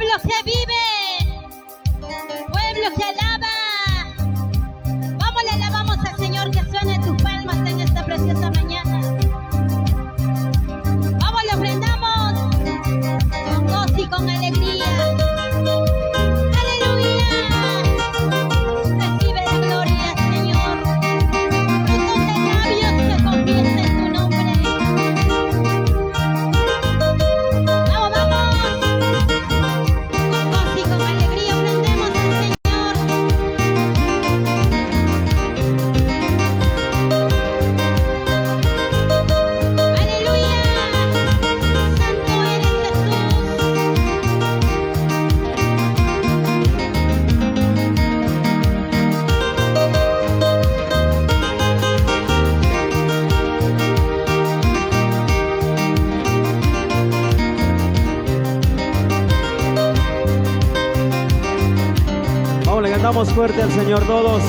Pueblo que vive, pueblo que alaba. Vamos, le alabamos al Señor, que suene tus palmas en esta preciosa mañana. Vamos, le ofrendamos con gozo y con alegría. Damos fuerte al Señor todos.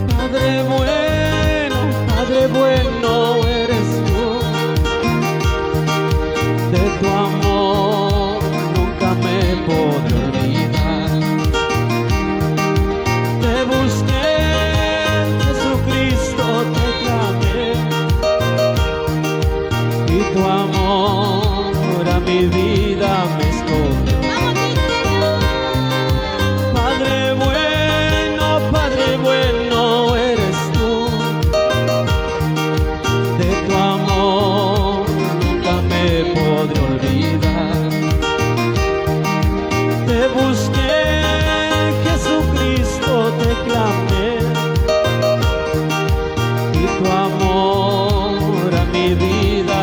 Padre bueno eres tú. De tu amor nunca me podré olvidar. Te busqué, Jesucristo, te clamé, y tu amor a mi vida me esconde. Padre bueno eres tú. De tu amor nunca me podré olvidar. Te busqué, Jesucristo, te clamé, y tu amor a mi vida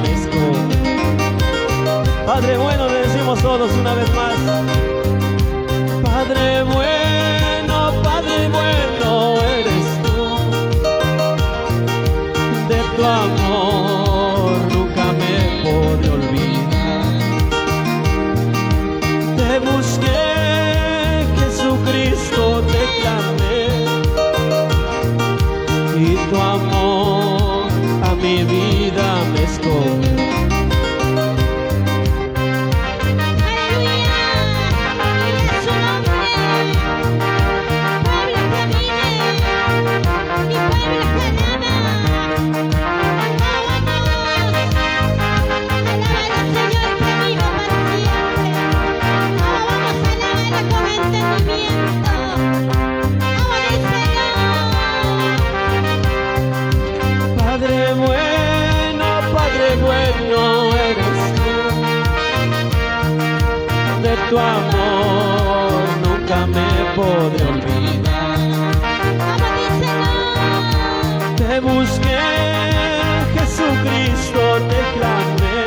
me esconde. Padre bueno, le decimos todos una vez más. Padre bueno eres tú. De tu amor nunca me podré olvidar. Te busqué, Jesucristo, te clamé, y tu amor a mi vida me esconde. Tu amor nunca me podré olvidar. Te busqué, Jesucristo, te clamé,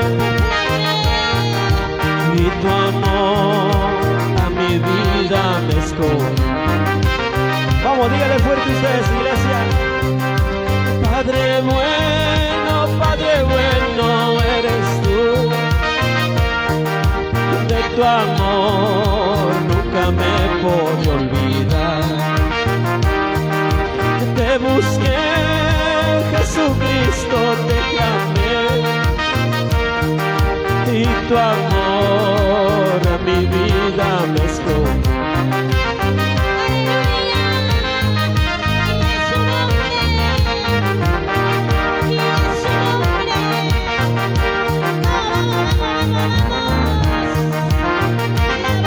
y tu amor a mi vida me esconde. Vamos, dígale fuerte ustedes, iglesia. Padre bueno eres tú. De tu amor nunca me podré olvidar. Te busqué, Jesucristo, te clamé, y tu amor a mi vida me esconde.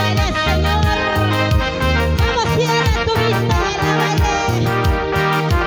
Alábale, Señor. Vamos, cierra tu vista y alábale. Alábale, alábale, alábale. Alábale, alábale, alábale. Alábale, alábale, alábale. Alábale, alábale, alábale. Alábale, alábale, alábale. Alábale, alábale, alábale. Alábale, alábale, alábale.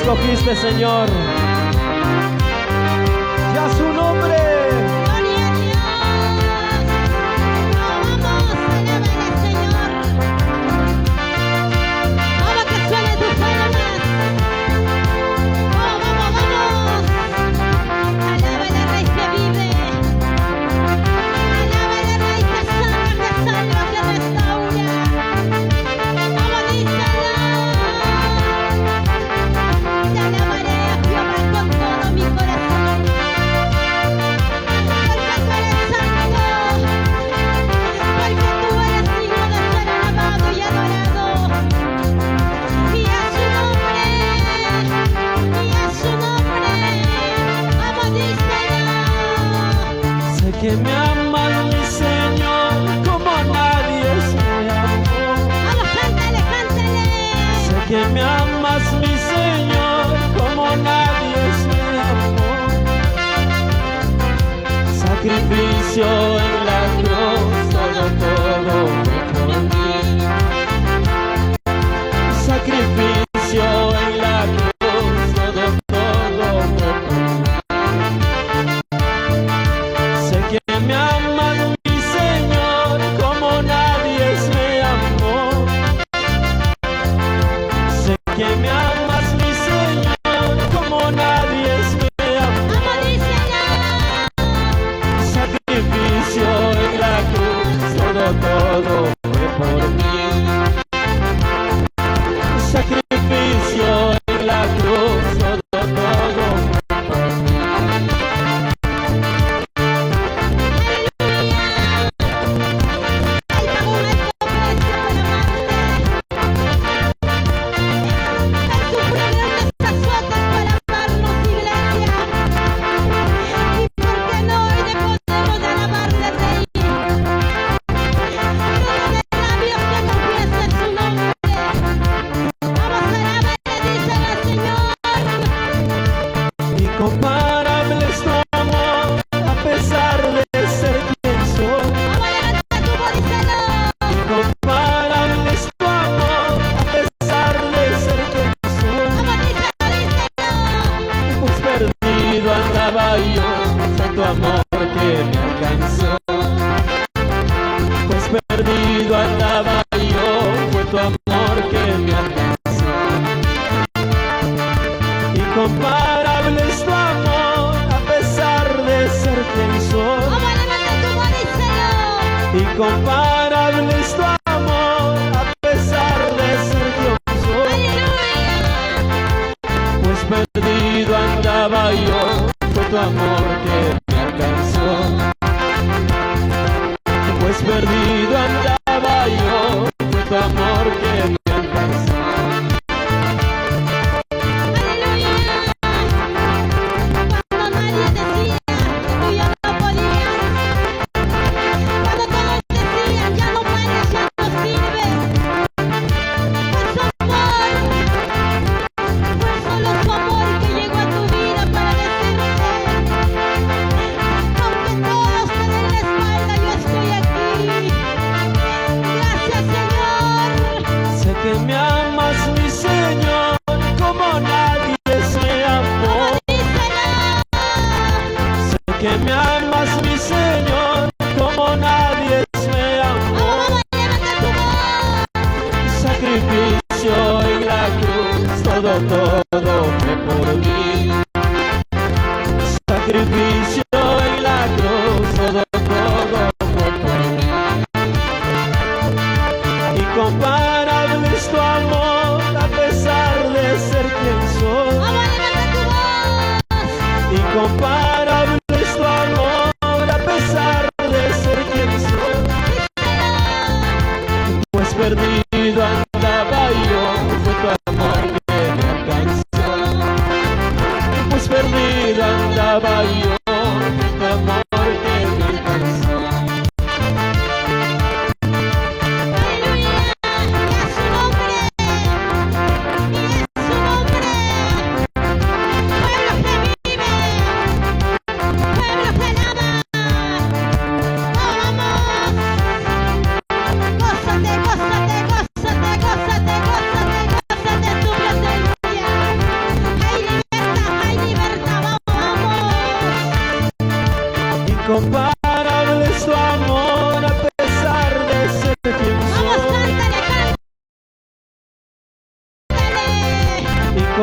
escogiste, Señor. Y a su nombre. Gloria a Dios. Oh, vamos, alábale, Señor. Vamos, que suene tus palmas. Oh, vamos, vamos. Alábale, Rey que vive. Alábale, Rey que sana, que salva, que restaura. Vamos, díselo. Te alabaré a Jehová con todo mi corazón. Porque tú eres santo. Porque tú eres digno de ser alabado y adorado. Y a su nombre. Y a su nombre. Vamos, díselo. Sé que me amas, mi Señor, como nadie me amó. Vamos, cántale, cántale. Sé que me amas, mi Señor, como nadie me amó. Sacrificio en la cruz, todo fue por mí. Sacrificio en la cruz, todo fue por mí. Sé que me amas, mi Señor, como nadie me amó. Sé que me amas, mi Señor, como nadie me amó. Vamos, díselo. Sacrificio en la cruz, todo fue por mí. Sacrificio en la cruz, todo fue por mí. Él pagó un alto precio por amarte. Él sufrió grandes azotes para amarnos, iglesia. ¿Y por qué no hoy le podemos alabarle, Rey? Fruto de labios que confiesen su nombre. Vamos, alábale, díselo, Señor. Incomparable es tu amor, a pesar de ser quien soy. Vamos, levanta tu voz, díselo. Incomparable es tu amor, a pesar de ser quien soy. Vamos, díselo. Pues perdido andaba yo, fue tu amor que me alcanzó. Pues perdido andaba yo, fue tu amor que me alcanzó. Incomparable es tu amor, a pesar de ser quien soy. Vamos, levanta tu voz, díselo. Incomparable es tu amor, a pesar de ser quien soy. Aleluya. Pues perdido andaba yo, fue tu amor que me alcanzó. Pues perdido andaba yo, fue tu amor que me alcanzó. Aleluya. Cuando nadie decía, tú ya no podías. Cuando todos decían, ya no puedes, ya no sirves. Fue su amor. Fue solo su amor que llegó a tu vida para decirte, aunque todos te den la espalda, yo estoy aquí. Gracias, Señor. Sé que me amas, mi Señor, como nadie me amó. Díselo. Sé que me amas, mi Señor, como nadie me amó. Vamos, levanta tu voz. Sacrificio en la cruz, todo fue por mí. Sacrificio en la cruz, todo fue por mí. Incomparable es tu amor, a pesar de ser quien soy. Vamos, levanta tu voz. Incomparable es tu amor, a pesar de ser quien soy. Pues perdido andaba yo, fue tu amor que me alcanzó. Pues perdido andaba yo, fue tu amor que me alcanzó. Aleluya. Y a su nombre. Y a su nombre. Pueblo que vive.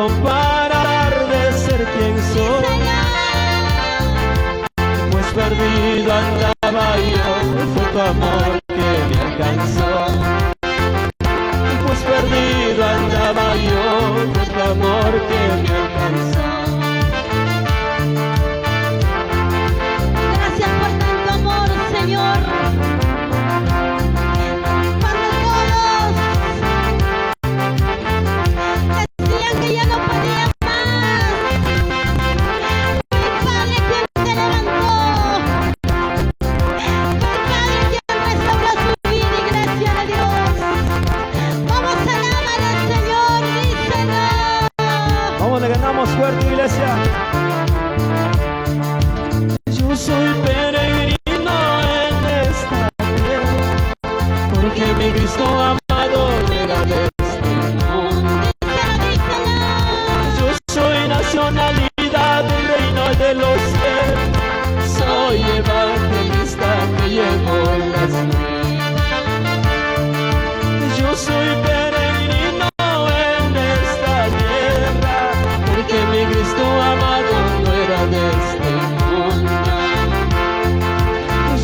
no parar de ser quien soy. Pues perdido andaba yo, fue tu amor que me alcanzó. Pues perdido andaba yo, fue tu amor que me alcanzó. Gracias por tanto amor, Señor. Cuando todos decían que ya no podía más, fue el Padre quien te levantó. Fue el Padre quien restauró su vida, iglesia de Dios. Vamos a alabar al Señor, díselo. Vamos, le ganamos fuerte, iglesia. Yo soy peregrino en esta tierra, porque mi Cristo amado era de este mundo. Yo soy nacionalidad del reino de los cielos, soy evangelista que llevo las nuevas. Yo soy peregrino en esta tierra, porque mi Cristo amado no era de este mundo.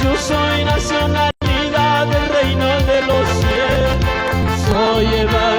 Yo soy nacionalidad del reino de los cielos, soy evangelista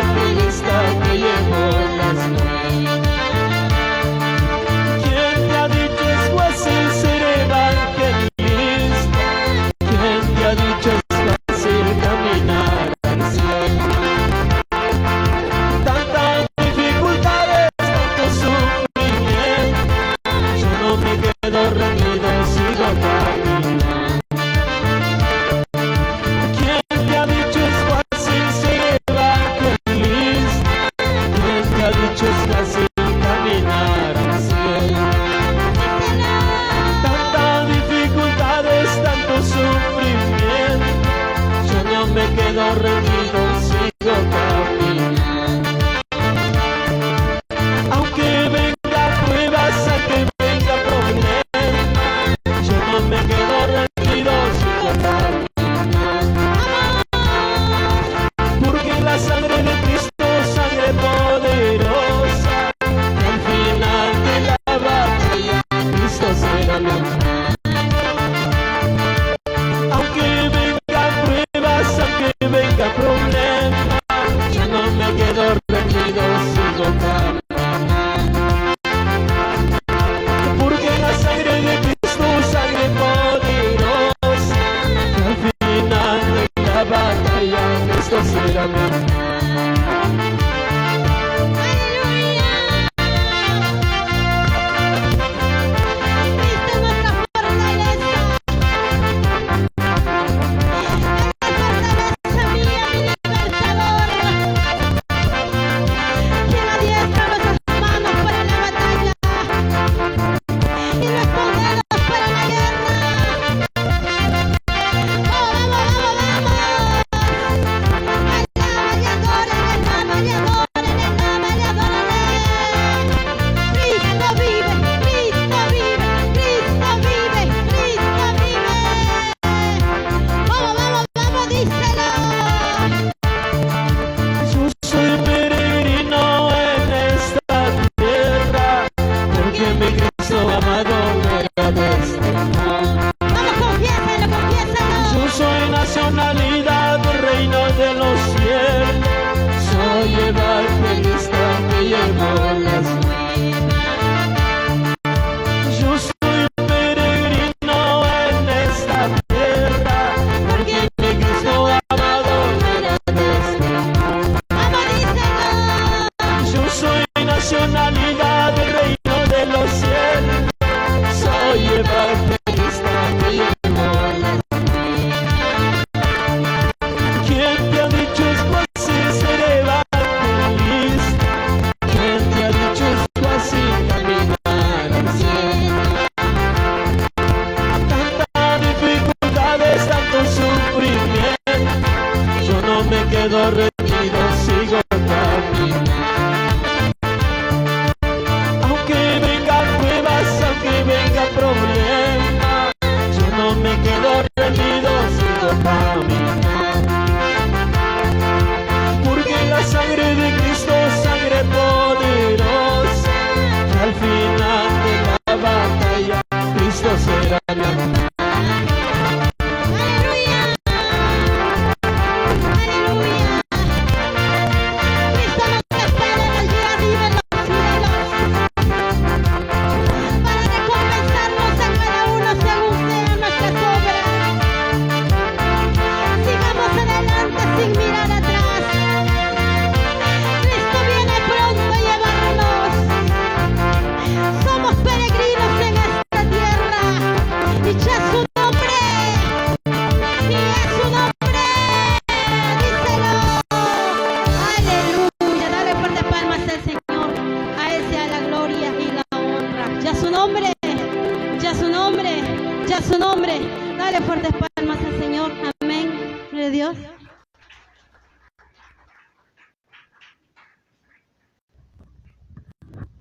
Dale fuertes palmas al Señor. Amén. Gloria a Dios.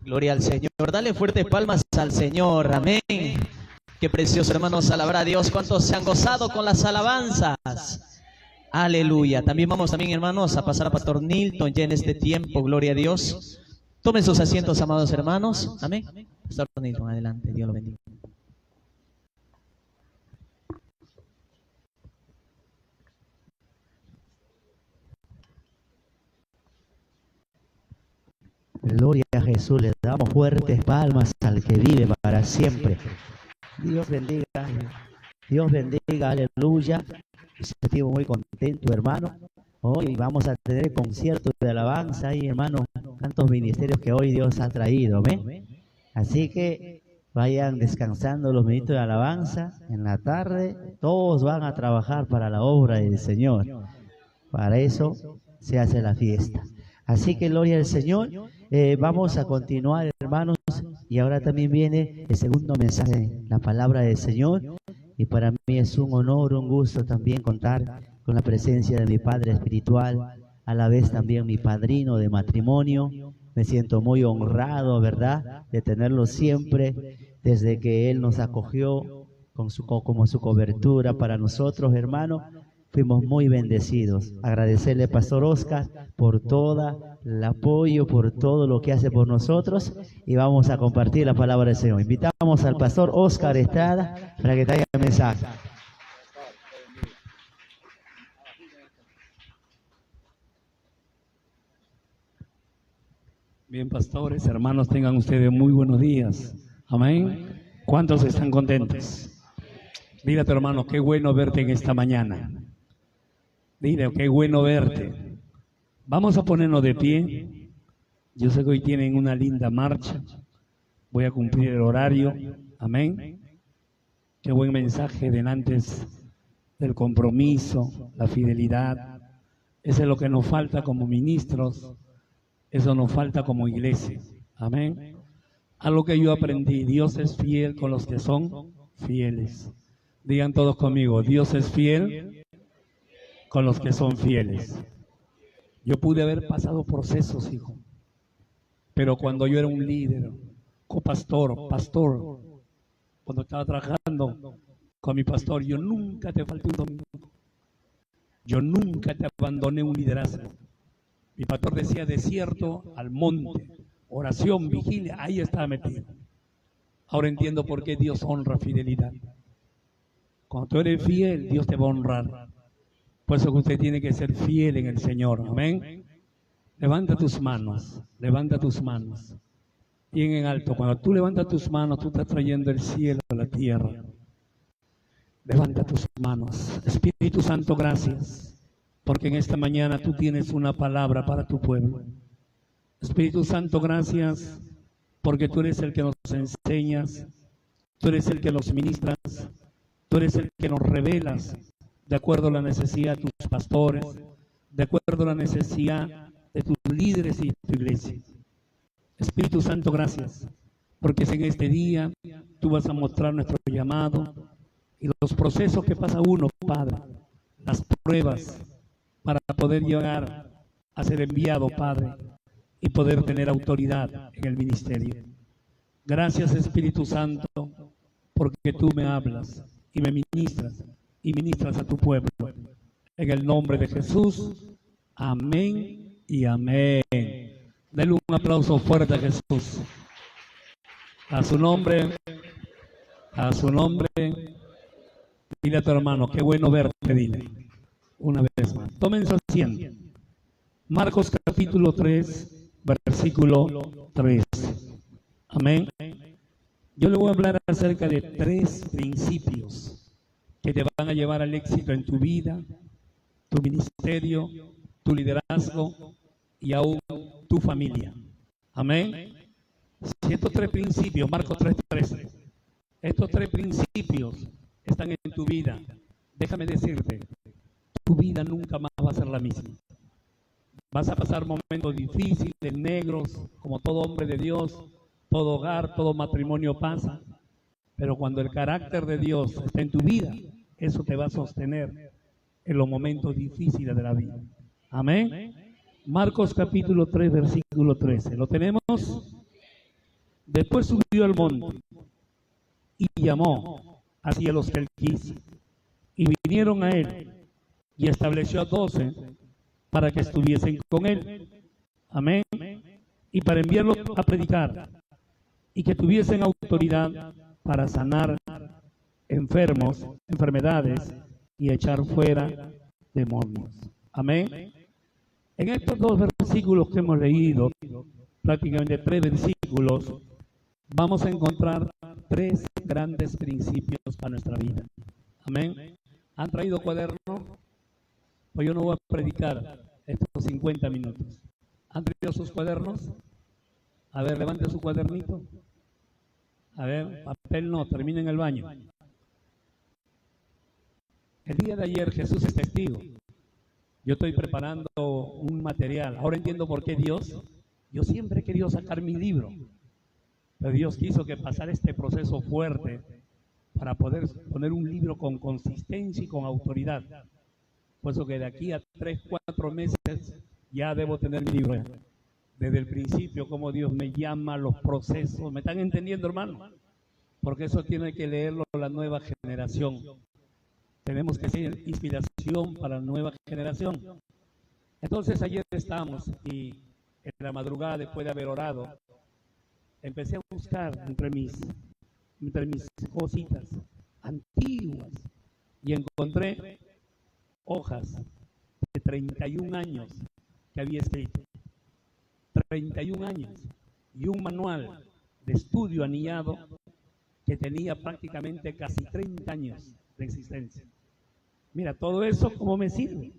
Gloria al Señor. Dale fuertes palmas al Señor. Amén. Qué precioso, hermanos, alabar a Dios. ¿Cuántos se han gozado con las alabanzas? Aleluya. También vamos, hermanos, a pasar a Pastor Nilton ya en este tiempo. Gloria a Dios. Tomen sus asientos, amados hermanos. Amén. Pastor Nilton, adelante. Dios lo bendiga. Gloria a Jesús, le damos fuertes palmas al que vive para siempre. Dios bendiga, aleluya. Estoy muy contento, hermano. Hoy vamos a tener concierto de alabanza ahí, hermano. Tantos ministerios que hoy Dios ha traído, ¿amén? Así que vayan descansando los ministros de alabanza. En la tarde todos van a trabajar para la obra del Señor. Para eso se hace la fiesta. Así que gloria al Señor. Vamos a continuar, hermanos, y ahora también viene el segundo mensaje, la palabra del Señor, y para mí es un honor, un gusto también contar con la presencia de mi Padre espiritual, a la vez también mi padrino de matrimonio. Me siento muy honrado, ¿verdad?, de tenerlo siempre, desde que Él nos acogió como su cobertura para nosotros, hermano. Fuimos muy bendecidos. Agradecerle, Pastor Oscar, por todo el apoyo, por todo lo que hace por nosotros, y vamos a compartir la palabra del Señor. Invitamos al Pastor Oscar Estrada para que traiga el mensaje. Bien, pastores, hermanos, tengan ustedes muy buenos días. Amén. ¿Cuántos están contentos? Dile a tu hermano, qué bueno verte en esta mañana. Dile, qué bueno verte. Vamos a ponernos de pie. Yo sé que hoy tienen una linda marcha. Voy a cumplir el horario. Amén. Qué buen mensaje delante del compromiso, la fidelidad. Eso es lo que nos falta como ministros. Eso nos falta como iglesia. Amén. Algo que yo aprendí, Dios es fiel con los que son fieles. Digan todos conmigo, Dios es fiel con los que son fieles. Yo pude haber pasado procesos, hijo, pero cuando yo era un líder, copastor, pastor, cuando estaba trabajando con mi pastor, yo nunca te falté un domingo. Yo nunca te abandoné un liderazgo. Mi pastor decía, desierto al monte, oración, vigilia, ahí estaba metido. Ahora entiendo por qué Dios honra fidelidad. Cuando tú eres fiel, Dios te va a honrar. Por eso que usted tiene que ser fiel en el Señor. Amén. Levanta tus manos, levanta tus manos. Bien en alto. Cuando tú levantas tus manos, tú estás trayendo el cielo a la tierra. Levanta tus manos. Espíritu Santo, gracias. Porque en esta mañana tú tienes una palabra para tu pueblo. Espíritu Santo, gracias. Porque tú eres el que nos enseñas. Tú eres el que nos ministras. Tú eres el que nos revelas de acuerdo a la necesidad de tus pastores, de acuerdo a la necesidad de tus líderes y de tu iglesia. Espíritu Santo, gracias, porque en este día tú vas a mostrar nuestro llamado y los procesos que pasa uno, Padre, las pruebas para poder llegar a ser enviado, Padre, y poder tener autoridad en el ministerio. Gracias, Espíritu Santo, porque tú me hablas y me ministras y ministras a tu pueblo. En el nombre de Jesús, amén y amén. Denle un aplauso fuerte a Jesús. A su nombre, dile a tu hermano, qué bueno verte, dile, una vez más. Tomen su asiento. Marcos capítulo 3, versículo 3. Amén. Yo le voy a hablar acerca de 3 principios que te van a llevar al éxito en tu vida, tu ministerio, tu liderazgo y aún tu familia. Amén. Si estos 3 principios, Marcos 3:13, estos 3 principios están en tu vida, déjame decirte, tu vida nunca más va a ser la misma. Vas a pasar momentos difíciles, negros, como todo hombre de Dios, todo hogar, todo matrimonio pasa. Pero cuando el carácter de Dios está en tu vida, eso te va a sostener en los momentos difíciles de la vida. Amén. Marcos capítulo 3, versículo 13. ¿Lo tenemos? Después subió al monte y llamó hacia los que él quiso, y vinieron a él, y estableció a 12 para que estuviesen con él. Amén. Y para enviarlos a predicar, y que tuviesen autoridad para sanar enfermos, enfermedades, y echar fuera demonios. Amén. En estos dos versículos que hemos leído, prácticamente 3 versículos, vamos a encontrar 3 grandes principios para nuestra vida. Amén. ¿Han traído cuaderno? Pues yo no voy a predicar estos 50 minutos. ¿Han traído sus cuadernos? A ver, levante su cuadernito. A ver, papel no, termine en el baño. El día de ayer Jesús es testigo. Yo estoy preparando un material. Ahora entiendo por qué Dios. Yo siempre he querido sacar mi libro. Pero Dios quiso que pasara este proceso fuerte para poder poner un libro con consistencia y con autoridad. Por eso que de aquí a 3, 4 meses ya debo tener mi libro. Desde el principio, cómo Dios me llama, los procesos. ¿Me están entendiendo, hermano? Porque eso tiene que leerlo la nueva generación. Tenemos que ser inspiración para la nueva generación. Entonces ayer estábamos y en la madrugada, después de haber orado, empecé a buscar entre mis cositas antiguas y encontré hojas de 31 años que había escrito. 31 años y un manual de estudio anillado que tenía prácticamente casi 30 años de existencia. Mira, todo eso ¿cómo me sirve?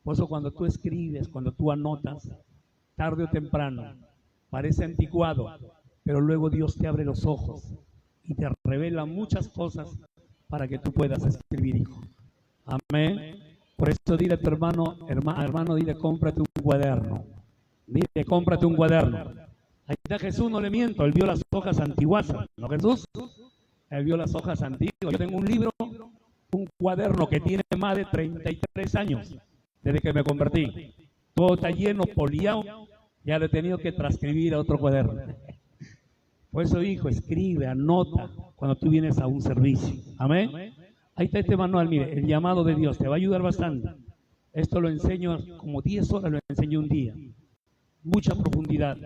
Por eso cuando tú escribes, cuando tú anotas, tarde o temprano, parece anticuado, pero luego Dios te abre los ojos y te revela muchas cosas para que tú puedas escribir, hijo. Amén. Por eso dile a tu hermano, dile, cómprate un cuaderno. Dile, cómprate un cuaderno. Ahí está Jesús, no le miento, él vio las hojas antiguas, ¿no, Jesús? Él vio las hojas antiguas. Yo tengo un libro, un cuaderno que tiene más de 33 años desde que me convertí. Todo está lleno, poliado, ya lo he tenido que transcribir a otro cuaderno. Por eso, hijo, escribe, anota cuando tú vienes a un servicio. Amén. Ahí está este manual, mire, el llamado de Dios, te va a ayudar bastante. Esto lo enseño como 10 horas, lo enseñé un día. Mucha profundidad.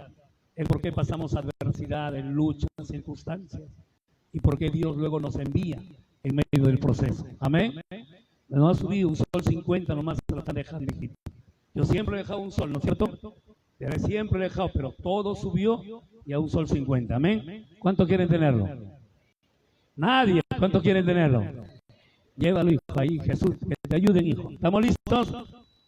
El por qué pasamos adversidad, en luchas, circunstancias. Y por qué Dios luego nos envía en medio del proceso. Amén. No ha subido un sol 50, nomás se lo están dejando. Yo siempre he dejado un sol, ¿no es cierto? Siempre lo he dejado, pero todo subió y a un sol 50. Amén. ¿Cuántos quieren tenerlo? Nadie. ¿Cuántos quieren tenerlo? Llévalo, hijo, ahí, Jesús, que te ayuden, hijo. ¿Estamos listos?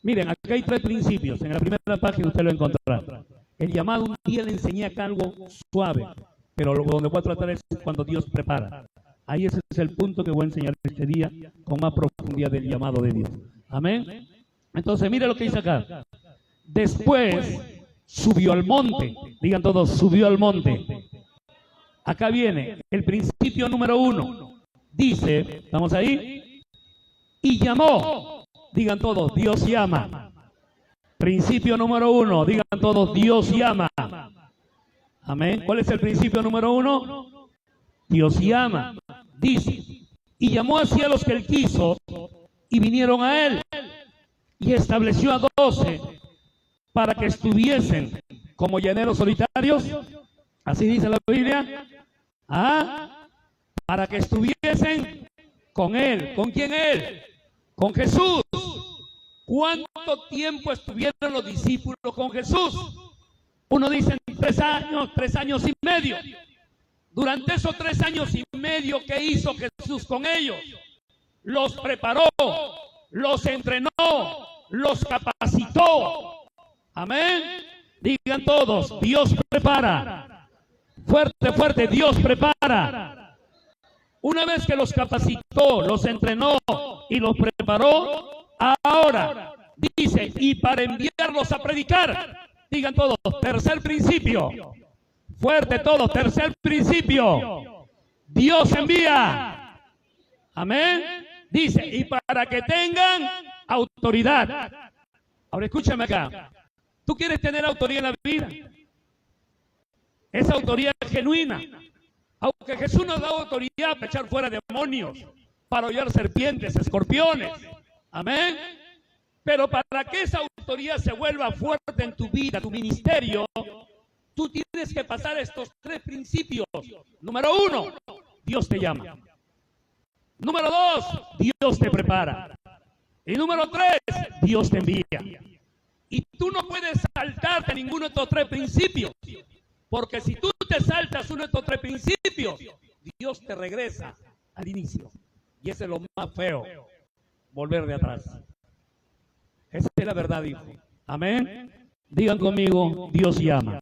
Miren, aquí hay 3 principios. En la primera página usted lo encontrará. El llamado, un día le enseñé acá algo suave, pero donde voy a tratar es cuando Dios prepara. Ahí ese es el punto que voy a enseñar este día con más profundidad del llamado de Dios. Amén. Entonces, mire lo que dice acá. Después subió al monte. Digan todos, subió al monte. Acá viene el principio número 1. Dice, ¿estamos ahí? Y llamó. Digan todos, Dios llama. Principio número 1, digan todos, Dios llama. Amén. ¿Cuál es el principio número 1? Dios llama. Dice, y llamó hacia los que él quiso, y vinieron a él, y estableció a 12 para que estuviesen como llaneros solitarios. Así dice la Biblia. Para que estuviesen con él. ¿Con quién él? Con Jesús. ¿Cuánto tiempo estuvieron los discípulos con Jesús? Uno dice 3 años, 3 años y medio. Durante esos 3 años y medio, ¿qué hizo Jesús con ellos? Los preparó, los entrenó, los capacitó. Amén. Digan todos, Dios prepara. Fuerte, fuerte, Dios prepara. Una vez que los capacitó, los entrenó y los preparó, ahora dice, y para enviarlos a predicar. Digan todos, tercer principio. Fuerte todos, tercer principio. Dios envía. Amén. Dice, y para que tengan autoridad. Ahora escúchame acá. ¿Tú quieres tener autoridad en la vida? Esa autoridad es genuina. Aunque Jesús nos da autoridad para echar fuera demonios, para hollar serpientes, escorpiones. Amén. Pero para que esa autoridad se vuelva fuerte en tu vida, tu ministerio, tú tienes que pasar estos 3 principios. Número 1, Dios te llama. Número 2, Dios te prepara. Y número 3, Dios te envía. Y tú no puedes saltarte ninguno de estos 3 principios. Porque si tú te saltas uno de estos 3 principios, Dios te regresa al inicio. Y ese es lo más feo, volver de atrás. Esa es la verdad, hijo. Amén. Digan conmigo, Dios llama.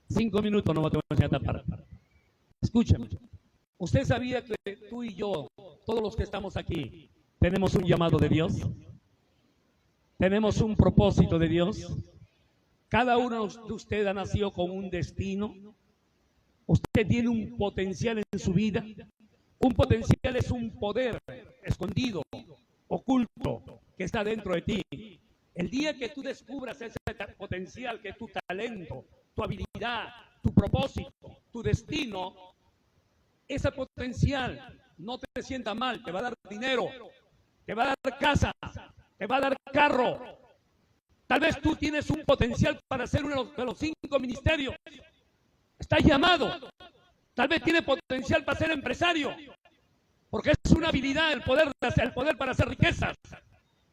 5 minutos no me tengo que enseñar esta parte. Escúchame. ¿Usted sabía que tú y yo, todos los que estamos aquí, tenemos un llamado de Dios? Tenemos un propósito de Dios. Cada uno de ustedes ha nacido con un destino. Usted tiene un potencial en su vida. Un potencial es un poder escondido, oculto, que está dentro de ti. El día que tú descubras ese potencial, que es tu talento, tu habilidad, tu propósito, tu destino, ese potencial no te sienta mal, te va a dar dinero, te va a dar casa, te va a dar carro. Tal vez tú tienes un potencial para ser uno de los 5 ministerios. Estás llamado. Tal vez tienes potencial para ser empresario, porque es una habilidad el poder para hacer riquezas.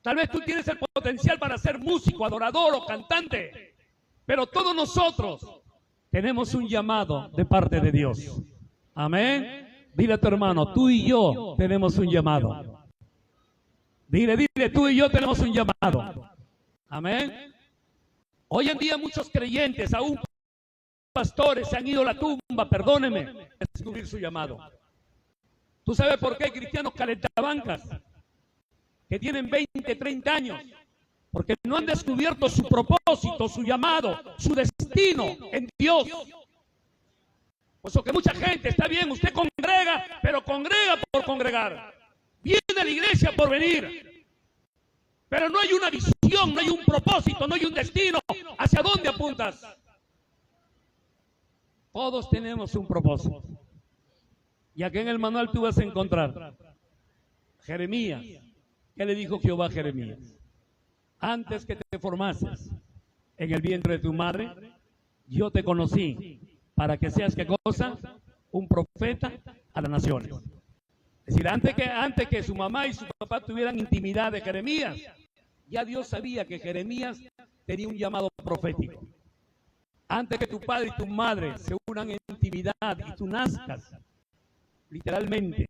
Tal vez tú tienes el potencial para ser músico, adorador o cantante. Pero todos nosotros tenemos un llamado de parte de Dios. Amén. Dile a tu hermano, tú y yo tenemos un llamado. Dile, tú y yo tenemos un llamado. Amén. Hoy en día muchos creyentes, aún pastores, se han ido a la tumba, perdóneme, a descubrir su llamado. ¿Tú sabes por qué hay cristianos calentabancas que tienen 20, 30 años? Porque no han descubierto su propósito, su llamado, su destino en Dios. Por eso que mucha gente, está bien, usted congrega, pero congrega por congregar. Viene a la iglesia por venir. Pero no hay una visión, no hay un propósito, no hay un destino. ¿Hacia dónde apuntas? Todos tenemos un propósito. Y aquí en el manual tú vas a encontrar Jeremías. ¿Qué le dijo Jehová a Jeremías? Antes que te formases en el vientre de tu madre, yo te conocí para que seas, ¿qué cosa? Un profeta a las naciones. Es decir, antes que su mamá y su papá tuvieran intimidad de Jeremías, ya Dios sabía que Jeremías tenía un llamado profético. Antes que tu padre y tu madre se unan en intimidad y tú nazcas, literalmente,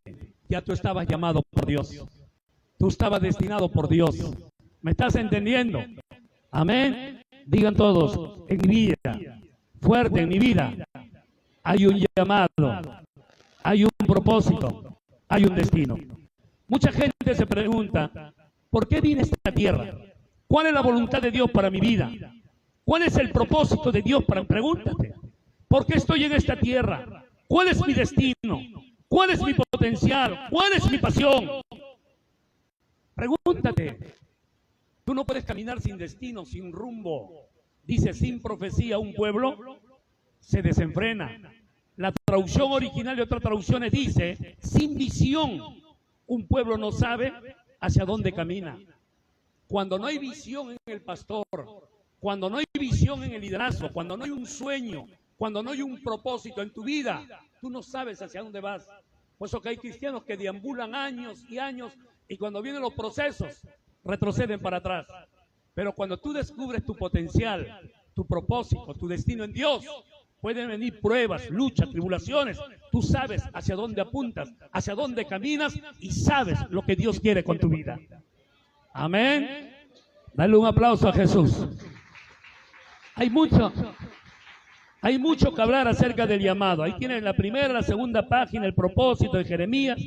ya tú estabas llamado por Dios. Tú estabas destinado por Dios. ¿Me estás entendiendo? Amén. Digan todos, en mi vida, fuerte en mi vida, hay un llamado, hay un propósito, hay un destino. Mucha gente se pregunta, ¿por qué vine a esta tierra? ¿Cuál es la voluntad de Dios para mi vida? ¿Cuál es el propósito de Dios para? Pregúntate, ¿por qué estoy en esta tierra? ¿Cuál es mi destino? ¿Cuál es mi potencial? ¿Cuál es mi pasión? Pregúntate. Tú no puedes caminar sin destino, sin rumbo. Dice, sin profecía un pueblo se desenfrena. La traducción original de otras traducciones dice, sin visión un pueblo no sabe hacia dónde camina. Cuando no hay visión en el pastor, cuando no hay visión en el liderazgo, cuando no hay un sueño, cuando no hay un propósito en tu vida, tú no sabes hacia dónde vas. Por eso que hay cristianos que deambulan años y años y cuando vienen los procesos, retroceden para atrás. Pero cuando tú descubres tu potencial, tu propósito, tu destino en Dios, pueden venir pruebas, luchas, tribulaciones. Tú sabes hacia dónde apuntas, hacia dónde caminas y sabes lo que Dios quiere con tu vida. Amén. Dale un aplauso a Jesús. Hay mucho que hablar acerca del llamado. Ahí tienen la primera, la segunda página, el propósito de Jeremías.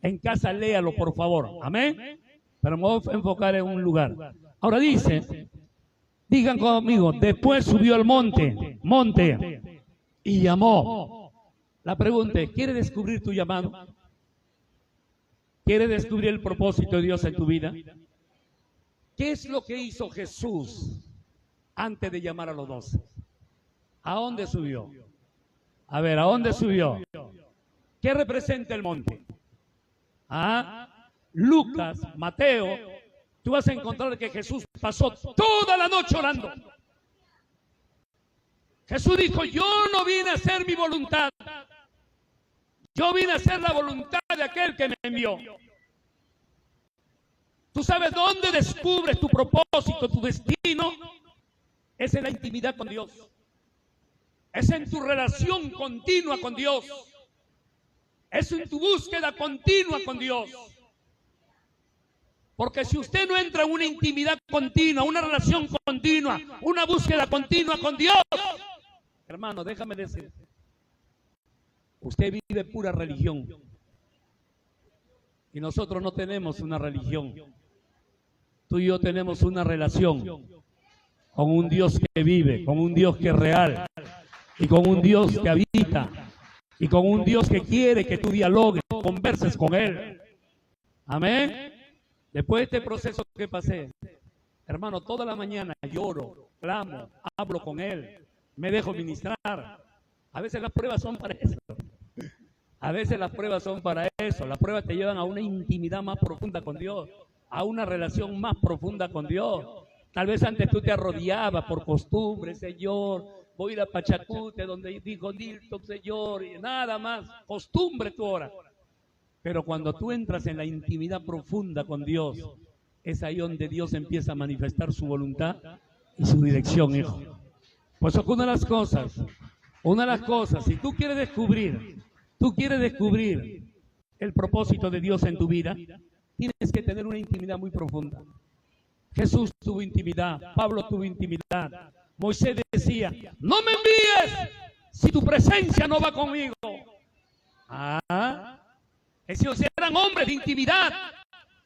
En casa léalo, por favor. Amén. Pero me voy a enfocar en un lugar. Ahora dice, digan conmigo, después subió al monte, y llamó. La pregunta es, ¿quieres descubrir tu llamado? ¿Quieres descubrir el propósito de Dios en tu vida? ¿Qué es lo que hizo Jesús antes de llamar a los 12? ¿A dónde subió? A ver, ¿a dónde subió? ¿Qué representa el monte? ¿Ah? Lucas, Mateo, tú vas a encontrar que Jesús pasó toda la noche orando. Jesús dijo, yo no vine a hacer mi voluntad, yo vine a hacer la voluntad de aquel que me envió. ¿Tú sabes dónde descubres tu propósito, tu destino? Es en la intimidad con Dios. Es en tu relación continua con Dios. Es en tu búsqueda continua con Dios. Porque si usted no entra en una intimidad continua, una relación continua, una búsqueda continua con Dios, hermano, déjame decir, usted vive pura religión. Y nosotros no tenemos una religión. Tú y yo tenemos una relación con un Dios que vive, con un Dios que es real, y con un Dios que habita, y con un Dios que quiere que tú dialogues, converses con Él. Amén. Después de este proceso que pasé, hermano, toda la mañana lloro, clamo, hablo con Él, me dejo ministrar. A veces las pruebas son para eso. A veces las pruebas son para eso. Las pruebas te llevan a una intimidad más profunda con Dios, a una relación más profunda con Dios. Tal vez antes tú te arrodillabas por costumbre, Señor, voy a ir a Pachacute, donde dijo Nilton, Señor, y nada más, costumbre tú oras. Pero cuando tú entras en la intimidad profunda con Dios, es ahí donde Dios empieza a manifestar su voluntad y su dirección, hijo. Por eso que una de las cosas, si tú quieres descubrir el propósito de Dios en tu vida, tienes que tener una intimidad muy profunda. Jesús tuvo intimidad, Pablo tuvo intimidad, Moisés decía, no me envíes si tu presencia no va conmigo. Esos eran hombres de intimidad.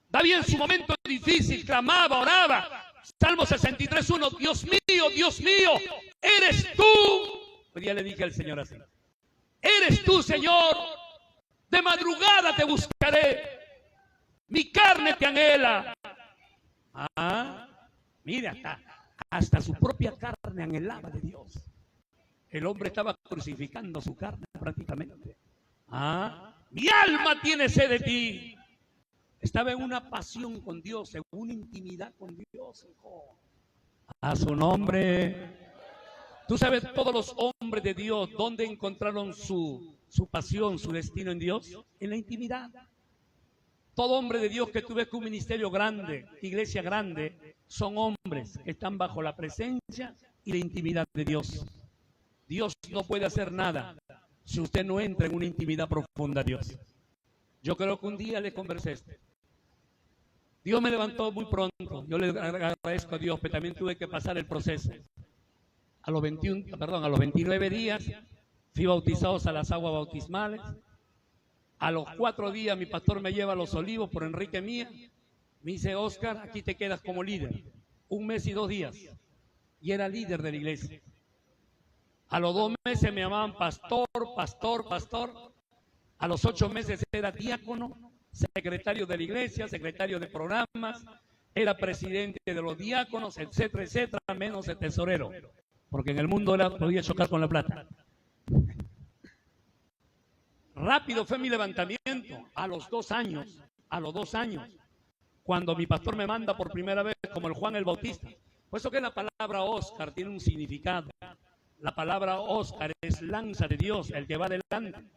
David en su momento difícil clamaba, oraba. Salmo 63:1, Dios mío, eres tú. Hoy día le dije al Señor así, eres tú, Señor, de madrugada te buscaré, mi carne te anhela. Mira, hasta su propia carne anhelaba de Dios. El hombre estaba crucificando su carne prácticamente. Mi alma tiene sed de ti. Estaba en una pasión con Dios, en una intimidad con Dios, hijo. A su nombre. Tú sabes, todos los hombres de Dios, ¿dónde encontraron su pasión, su destino en Dios? En la intimidad. Todo hombre de Dios que tú ves con un ministerio grande, iglesia grande, son hombres que están bajo la presencia y la intimidad de Dios. Dios no puede hacer nada si usted no entra en una intimidad profunda a Dios. Yo creo que un día le conversé esto. Dios me levantó muy pronto. Yo le agradezco a Dios, pero también tuve que pasar el proceso. A los 29 días fui bautizado a las aguas bautismales. A los 4 días mi pastor me lleva a Los Olivos por Enrique Mía. Me dice, Oscar, aquí te quedas como líder. 1 mes y 2 días. Y era líder de la iglesia. A los 2 meses me llamaban pastor. A los 8 meses era diácono, secretario de la iglesia, secretario de programas, era presidente de los diáconos, etcétera, menos el tesorero. Porque en el mundo podía chocar con la plata. Rápido fue mi levantamiento. A los 2 años, cuando mi pastor me manda por primera vez como el Juan el Bautista. Por eso que la palabra Oscar tiene un significado. La palabra Oscar es lanza de Dios, el que va adelante.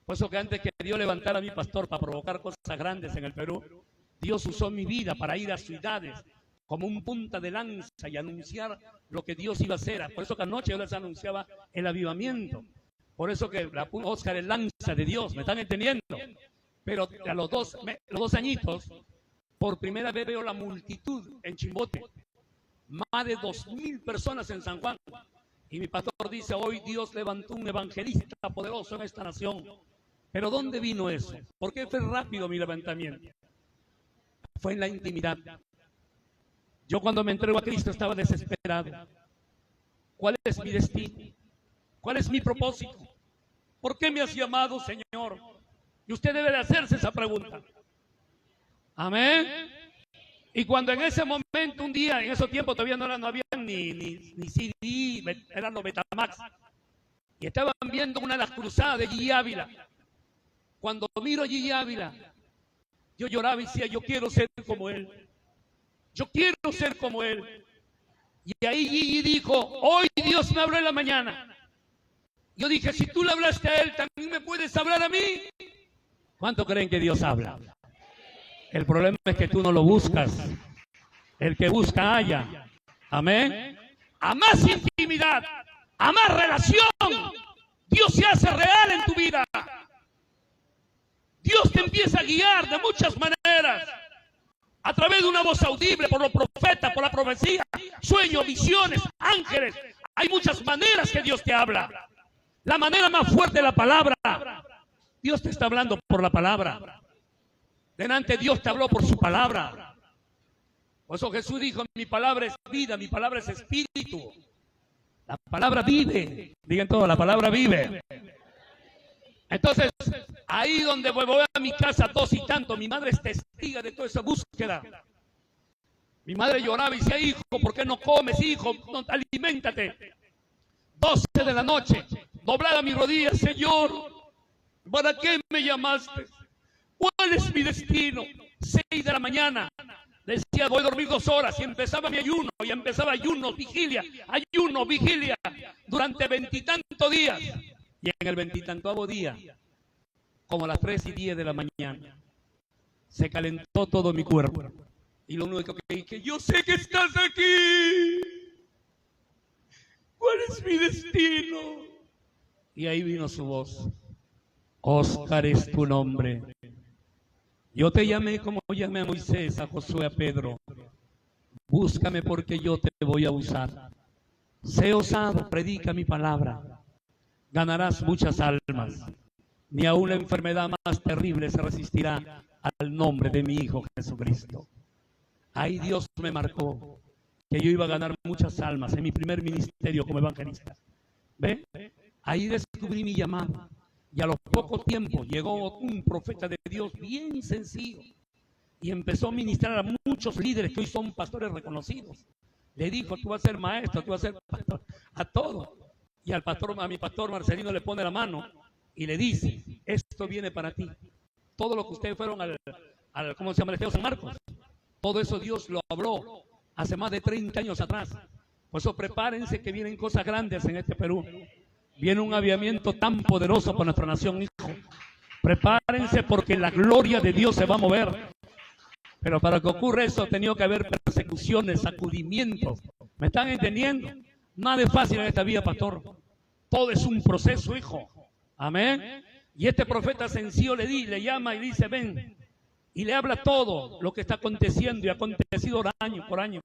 Por eso que antes que Dios levantara a mi pastor para provocar cosas grandes en el Perú, Dios usó mi vida para ir a ciudades como un punta de lanza y anunciar lo que Dios iba a hacer. Por eso que anoche yo les anunciaba el avivamiento. Por eso que Oscar es lanza de Dios, ¿me están entendiendo? Pero a los dos añitos, por primera vez veo la multitud en Chimbote. Más de 2,000 personas en San Juan. Y mi pastor dice, hoy Dios levantó un evangelista poderoso en esta nación. Pero ¿dónde vino eso? ¿Por qué fue rápido mi levantamiento? Fue en la intimidad. Yo cuando me entrego a Cristo estaba desesperado. ¿Cuál es mi destino? ¿Cuál es mi propósito? ¿Por qué me has llamado, Señor? Y usted debe de hacerse esa pregunta. Amén. Y cuando en ese momento, un día, en esos tiempos todavía no había ni CD, eran los Betamax. Y estaban viendo una de las cruzadas de Gigi Ávila. Cuando miro a Gigi Ávila, yo lloraba y decía, yo quiero ser como él. Yo quiero ser como él. Y ahí Gigi dijo, hoy Dios me habló en la mañana. Yo dije, si tú le hablaste a él, ¿también me puedes hablar a mí? ¿Cuánto creen que Dios habla? El problema es que tú no lo buscas. El que busca halla. Amén. A más intimidad, a más relación, Dios se hace real en tu vida. Dios te empieza a guiar de muchas maneras. A través de una voz audible, por los profetas, por la profecía, sueños, visiones, ángeles. Hay muchas maneras que Dios te habla. La manera más fuerte es la palabra. Dios te está hablando por la palabra. Delante Dios te habló por su palabra. Por eso Jesús dijo, mi palabra es vida, mi palabra es espíritu. La palabra vive. Digan todo, la palabra vive. Entonces, ahí donde voy a mi casa 2 y tanto, mi madre es testiga de toda esa búsqueda. Mi madre lloraba y decía, hijo, ¿por qué no comes, hijo? No, aliméntate. 12 de la noche, doblada mi rodilla, Señor, ¿para qué me llamaste? ¿Cuál es mi destino? 6 de la mañana, decía, voy a dormir 2 horas, y empezaba mi ayuno, y empezaba ayuno, vigilia, durante 20 y tantos días. Y en el 20 y tanto día, como a las 3:10 de la mañana, se calentó todo mi cuerpo. Y lo único que dije, yo sé que estás aquí. ¿Cuál es mi destino? Y ahí vino su voz. Óscar es tu nombre. Yo te llamé como llamé a Moisés, a Josué, a Pedro. Búscame porque yo te voy a usar. Sé osado, predica mi palabra. Ganarás muchas almas. Ni aun la enfermedad más terrible se resistirá al nombre de mi Hijo Jesucristo. Ahí Dios me marcó que yo iba a ganar muchas almas en mi primer ministerio como evangelista. ¿Ve? Ahí descubrí mi llamado. Y a los pocos tiempos llegó un profeta de Dios bien sencillo y empezó a ministrar a muchos líderes que hoy son pastores reconocidos. Le dijo, tú vas a ser maestro, tú vas a ser pastor, a todos. Y a mi pastor Marcelino le pone la mano y le dice, esto viene para ti. Todo lo que ustedes fueron al ¿cómo se llama? El Estado San Marcos. Todo eso Dios lo habló hace más de 30 años atrás. Por eso prepárense que vienen cosas grandes en este Perú. Viene un avivamiento tan poderoso por nuestra nación, hijo. Prepárense porque la gloria de Dios se va a mover. Pero para que ocurra eso, ha tenido que haber persecuciones, sacudimientos. ¿Me están entendiendo? Nada es fácil en esta vida, pastor. Todo es un proceso, hijo. Amén. Y este profeta sencillo le llama y dice, ven. Y le habla todo lo que está aconteciendo y ha acontecido año por año.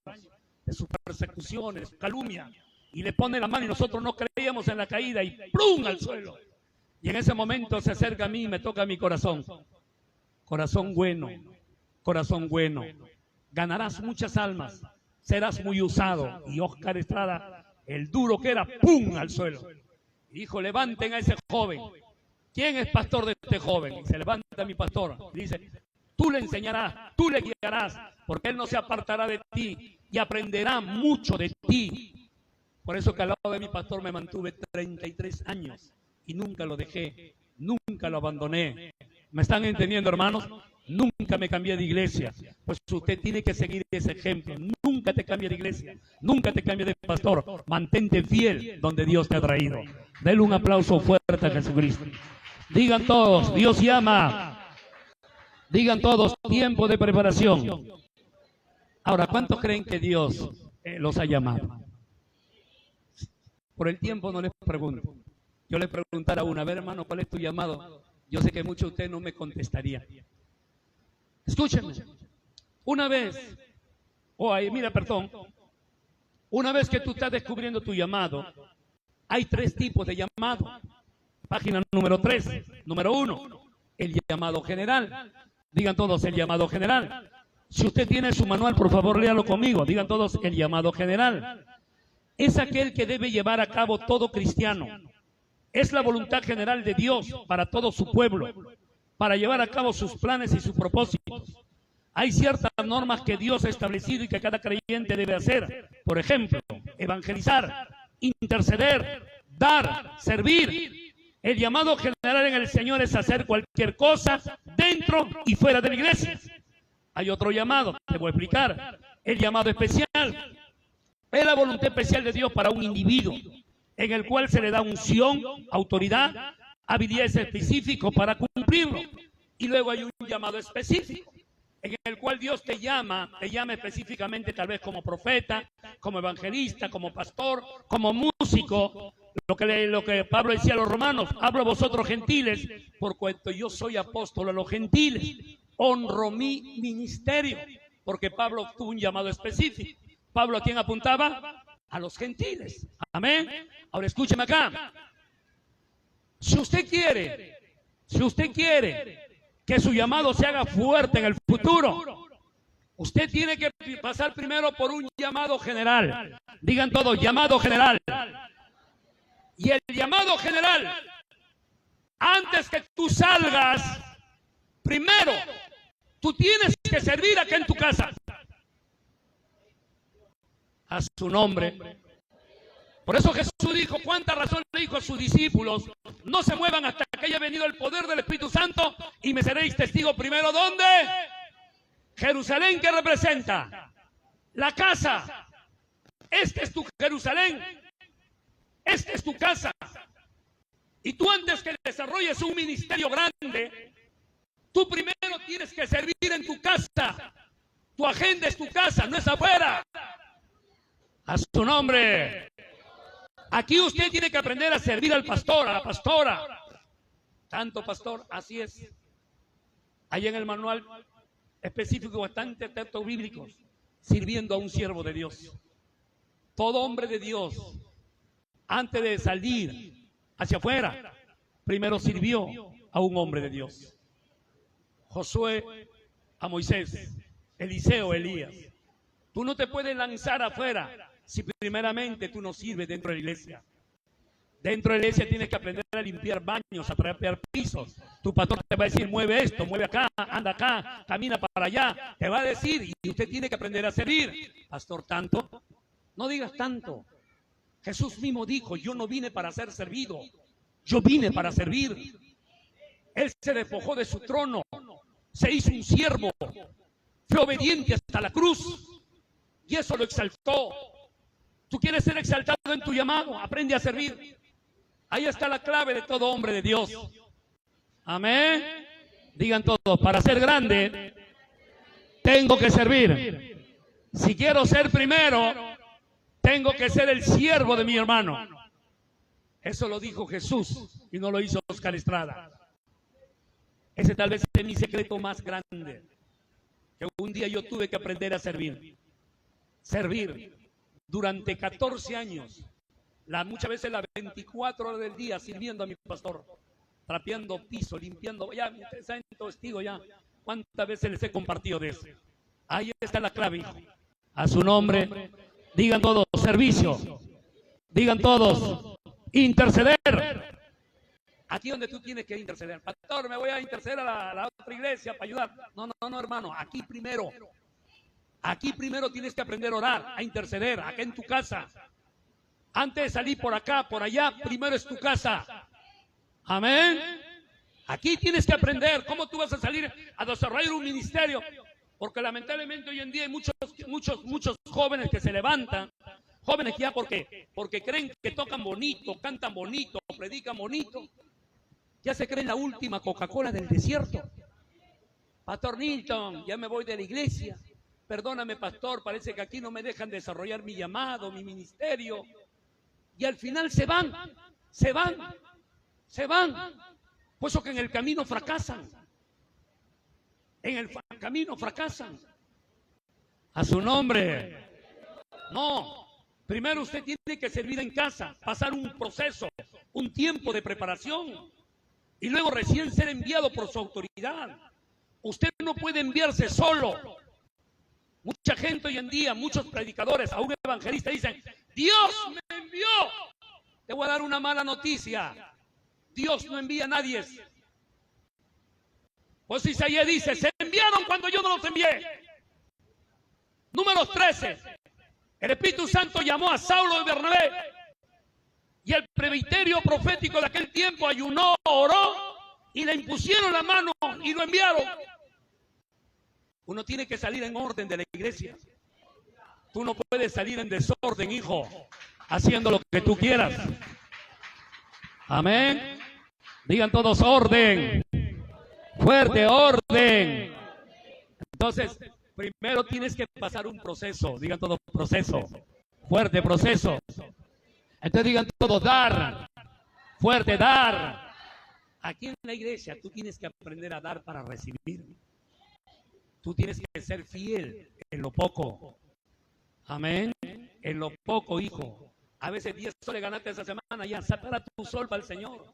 De sus persecuciones, calumnia. Y le pone la mano y nosotros no creíamos en la caída y ¡plum! Al suelo. Y en ese momento se acerca a mí y me toca mi corazón. Corazón bueno, corazón bueno. Ganarás muchas almas, serás muy usado. Y Óscar Estrada, el duro que era, ¡pum! Al suelo. Hijo, levanten a ese joven. ¿Quién es pastor de este joven? Y se levanta mi pastor y dice, tú le enseñarás, tú le guiarás, porque él no se apartará de ti y aprenderá mucho de ti. Por eso que al lado de mi pastor me mantuve 33 años y nunca lo dejé, nunca lo abandoné. ¿Me están entendiendo, hermanos? Nunca me cambié de iglesia. Pues usted tiene que seguir ese ejemplo. Nunca te cambie de iglesia, nunca te cambie de pastor. Mantente fiel donde Dios te ha traído. Denle un aplauso fuerte a Jesucristo. Digan todos, Dios llama. Digan todos, tiempo de preparación. Ahora, ¿cuántos creen que Dios los ha llamado? Por el tiempo no les pregunto. Yo les preguntara a una, a ver, hermano, ¿cuál es tu llamado? Yo sé que muchos de ustedes no me contestarían. Escúchenme. Una vez, una vez que tú estás descubriendo tu llamado, hay 3 tipos de llamado. Página número 3. Número 1, el llamado general. Digan todos, el llamado general. Si usted tiene su manual, por favor, léalo conmigo. Digan todos, el llamado general. Es aquel que debe llevar a cabo todo cristiano. Es la voluntad general de Dios para todo su pueblo, para llevar a cabo sus planes y sus propósitos. Hay ciertas normas que Dios ha establecido y que cada creyente debe hacer. Por ejemplo, evangelizar, interceder, dar, servir. El llamado general en el Señor es hacer cualquier cosa dentro y fuera de la iglesia. Hay otro llamado, te voy a explicar. El llamado especial es la voluntad especial de Dios para un individuo, en el cual se le da unción, autoridad, habilidades específicas para cumplirlo. Y luego hay un llamado específico, en el cual Dios te llama específicamente tal vez como profeta, como evangelista, como pastor, como músico. Lo que Pablo decía a los romanos, hablo a vosotros gentiles, por cuanto yo soy apóstol a los gentiles, honro mi ministerio, porque Pablo tuvo un llamado específico. ¿Pablo a quién apuntaba? A los gentiles. Amén. Ahora escúcheme acá. Si usted quiere que su llamado se haga fuerte en el futuro, usted tiene que pasar primero por un llamado general. Digan todos, llamado general. Y el llamado general, antes que tú salgas, primero, tú tienes que servir acá en tu casa. A su nombre. Por eso Jesús dijo, cuánta razón le dijo a sus discípulos, no se muevan hasta que haya venido el poder del Espíritu Santo y me seréis testigo primero. ¿Dónde? Jerusalén, que representa la casa. Este es tu Jerusalén. Esta es tu casa. Y tú, antes que desarrolles un ministerio grande, tú primero tienes que servir en tu casa. Tu agenda es tu casa, no es afuera. A su nombre. Aquí usted tiene que aprender a servir al pastor, a la pastora. Tanto pastor, así es. Hay en el manual específico bastante textos bíblicos sirviendo a un siervo de Dios. Todo hombre de Dios, antes de salir hacia afuera, primero sirvió a un hombre de Dios. Josué a Moisés, Eliseo a Elías. Tú no te puedes lanzar afuera si primeramente tú no sirves dentro de la iglesia. Dentro de la iglesia tienes que aprender a limpiar baños, a trapear pisos. Tu pastor te va a decir, mueve esto, mueve acá, anda acá, camina para allá. Te va a decir, y usted tiene que aprender a servir. Pastor, ¿tanto? No digas tanto. Jesús mismo dijo, yo no vine para ser servido, yo vine para servir. Él se despojó de su trono, se hizo un siervo, fue obediente hasta la cruz, y eso lo exaltó. Tú quieres ser exaltado en tu llamado, aprende a servir. Ahí está la clave de todo hombre de Dios. Amén. Digan todos, para ser grande, tengo que servir. Si quiero ser primero, tengo que ser el siervo de mi hermano. Eso lo dijo Jesús y no lo hizo Oscar Estrada. Ese tal vez es mi secreto más grande, que un día yo tuve que aprender a servir. Servir durante 14 años, muchas veces las 24 horas del día sirviendo a mi pastor, trapeando piso, limpiando. Ya, ustedes saben, testigo ya, cuántas veces les he compartido de eso. Ahí está la clave, hijo. A su nombre, digan todos, servicio. Digan todos, interceder. Aquí donde tú tienes que interceder. Pastor, me voy a interceder a la otra iglesia para ayudar. No, hermano, aquí primero. Aquí primero tienes que aprender a orar, a interceder, acá en tu casa. Antes de salir por acá, por allá, primero es tu casa. Amén. Aquí tienes que aprender cómo tú vas a salir a desarrollar un ministerio. Porque lamentablemente hoy en día hay muchos jóvenes que se levantan. Jóvenes que ya porque creen que tocan bonito, cantan bonito, predican bonito. Ya se creen la última Coca-Cola del desierto. Pastor Nilton, ya me voy de la iglesia. Perdóname, pastor, parece que aquí no me dejan desarrollar mi llamado, mi ministerio. Y al final se van. Por eso que en el camino fracasan. En el camino fracasan. A su nombre. No. Primero usted tiene que servir en casa, pasar un proceso, un tiempo de preparación. Y luego recién ser enviado por su autoridad. Usted no puede enviarse solo. Mucha gente hoy en día, muchos predicadores, aún evangelistas dicen, Dios me envió. Te voy a dar una mala noticia. Dios no envía a nadie. Pues Isaías dice, se enviaron cuando yo no los envié. Números 13. El Espíritu Santo llamó a Saulo y Bernabé. Y el presbiterio profético de aquel tiempo ayunó, oró y le impusieron la mano y lo enviaron. Uno tiene que salir en orden de la iglesia. Tú no puedes salir en desorden, hijo, haciendo lo que tú quieras. Amén. Digan todos orden. Fuerte, orden. Entonces, primero tienes que pasar un proceso. Digan todos proceso. Fuerte, proceso. Entonces digan todos dar. Fuerte, dar. Aquí en la iglesia tú tienes que aprender a dar para recibir. Tú tienes que ser fiel en lo poco. Amén. En lo poco, hijo. A veces 10 soles ganaste esa semana, ya separa tu sol para el Señor.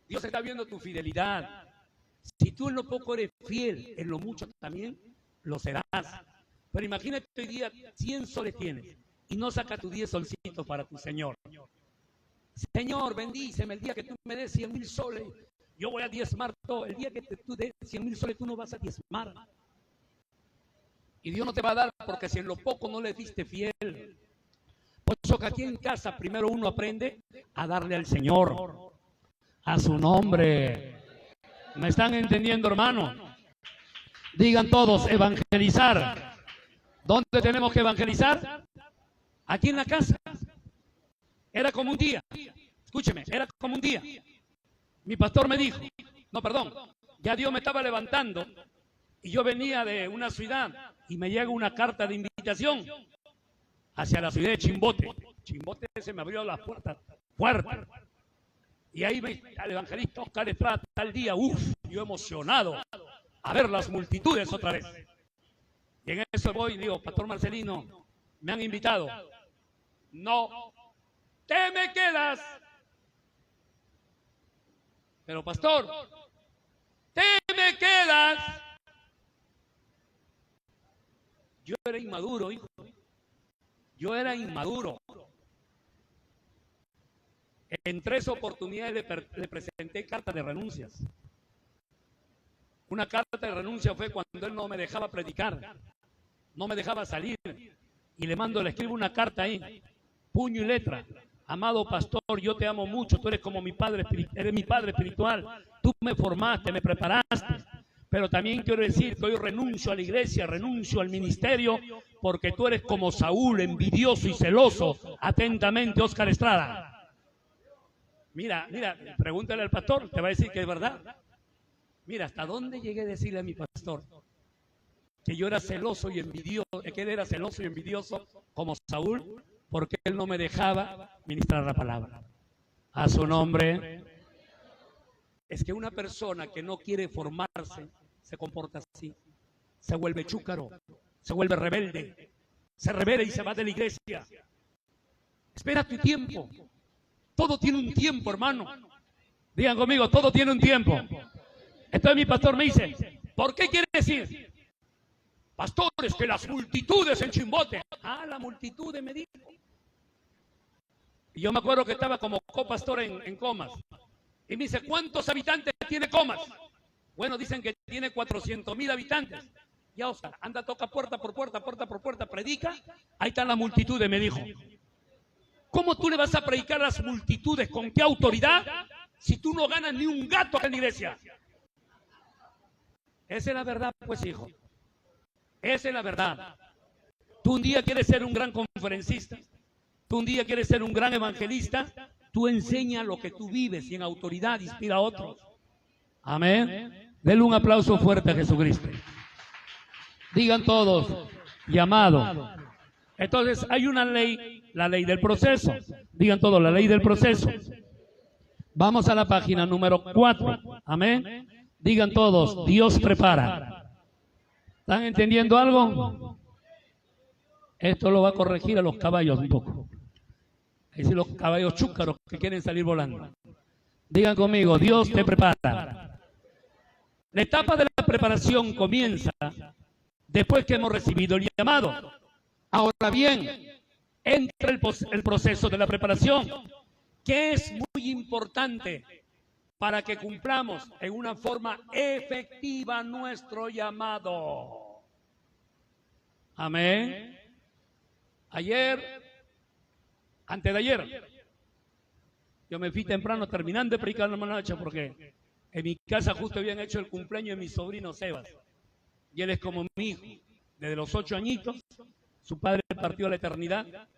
Dios está viendo tu fidelidad. Si tú en lo poco eres fiel, en lo mucho también lo serás. Pero imagínate hoy día 100 soles tienes y no saca tus 10 solcitos para tu Señor. Señor, bendíceme el día que tú me des 100,000 soles. Yo voy a diezmar todo. El día que tú des 100,000 soles, tú no vas a diezmar. Y Dios no te va a dar porque si en lo poco no le diste fiel. Por eso que aquí en casa primero uno aprende a darle al Señor, a su nombre. ¿Me están entendiendo, hermano? Digan todos, evangelizar. ¿Dónde tenemos que evangelizar? Aquí en la casa. Era como un día. Escúcheme, era como un día. Mi pastor me dijo, no, perdón, ya Dios me estaba levantando y yo venía de una ciudad y me llega una carta de invitación hacia la ciudad de Chimbote. Chimbote se me abrió las puertas fuerte. Y ahí el evangelista Oscar Estrada tal día, yo emocionado a ver las multitudes otra vez. Y en eso voy y digo, Pastor Marcelino, me han invitado. No, te me quedas. Pero pastor, te me quedas. Yo era inmaduro, hijo. Yo era inmaduro. En 3 oportunidades le presenté carta de renuncias. Una carta de renuncia fue cuando él no me dejaba predicar, no me dejaba salir. Y le escribo una carta ahí, puño y letra. Amado pastor, yo te amo mucho, tú eres como mi padre, eres mi padre espiritual. Tú me formaste, me preparaste. Pero también quiero decir que hoy renuncio a la iglesia, renuncio al ministerio, porque tú eres como Saúl, envidioso y celoso. Atentamente, Oscar Estrada. Mira, pregúntale al pastor, te va a decir que es verdad. Mira, ¿hasta dónde llegué a decirle a mi pastor? Que yo era celoso y envidioso, que él era celoso y envidioso como Saúl, porque él no me dejaba ministrar la palabra. A su nombre. Es que una persona que no quiere formarse se comporta así. Se vuelve chúcaro, se vuelve rebelde, se revela y se va de la iglesia. Espera tu tiempo. Todo tiene un tiempo, hermano. Digan conmigo, todo tiene un tiempo. Entonces mi pastor me dice, ¿por qué quiere decir? Pastores, que las multitudes en Chimbote. La multitud me dijo. Y yo me acuerdo que estaba como copastor en Comas. Y me dice, ¿cuántos habitantes tiene Comas? Bueno, dicen que tiene 400,000 habitantes. Ya, Oscar, anda, toca puerta por puerta, predica. Ahí están las multitudes, me dijo. ¿Cómo tú le vas a predicar a las multitudes? ¿Con qué autoridad? Si tú no ganas ni un gato acá en la iglesia. Esa es la verdad, pues, hijo. Esa es la verdad. Tú un día quieres ser un gran conferencista. Tú un día quieres ser un gran evangelista. Tú enseña lo que tú vives y en autoridad inspira a otros. Amén. Denle un aplauso fuerte a Jesucristo. Digan todos, llamado. Entonces hay una ley, la ley del proceso. Digan todos, la ley del proceso. Vamos a la página número 4. Amén. Digan todos, Dios prepara. ¿Están entendiendo algo? Esto lo va a corregir a los caballos un poco. Es decir, los caballos chúcaros que quieren salir volando. Digan conmigo, Dios te prepara. La etapa de la preparación comienza después que hemos recibido el llamado. Ahora bien, entra el proceso de la preparación, que es muy importante para que cumplamos en una forma efectiva nuestro llamado. Amén. Antes de ayer, yo me fui temprano terminando de predicar la noche porque en mi casa justo habían hecho el cumpleaños de mi sobrino Sebas. Y él es como mi hijo. Desde los 8 añitos, su padre partió a la eternidad.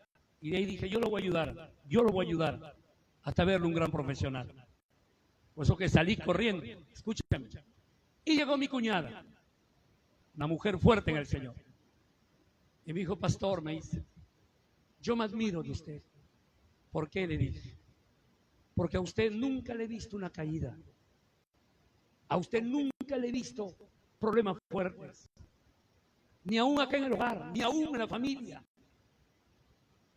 Y de ahí dije, yo lo voy a ayudar hasta verlo un gran profesional. Por eso que salí corriendo, escúchame. Y llegó mi cuñada, una mujer fuerte en el Señor. Y me dijo, pastor, me dice, yo me admiro de usted. ¿Por qué? Le dije. Porque a usted nunca le he visto una caída. A usted nunca le he visto problemas fuertes. Ni aún acá en el hogar, ni aún en la familia.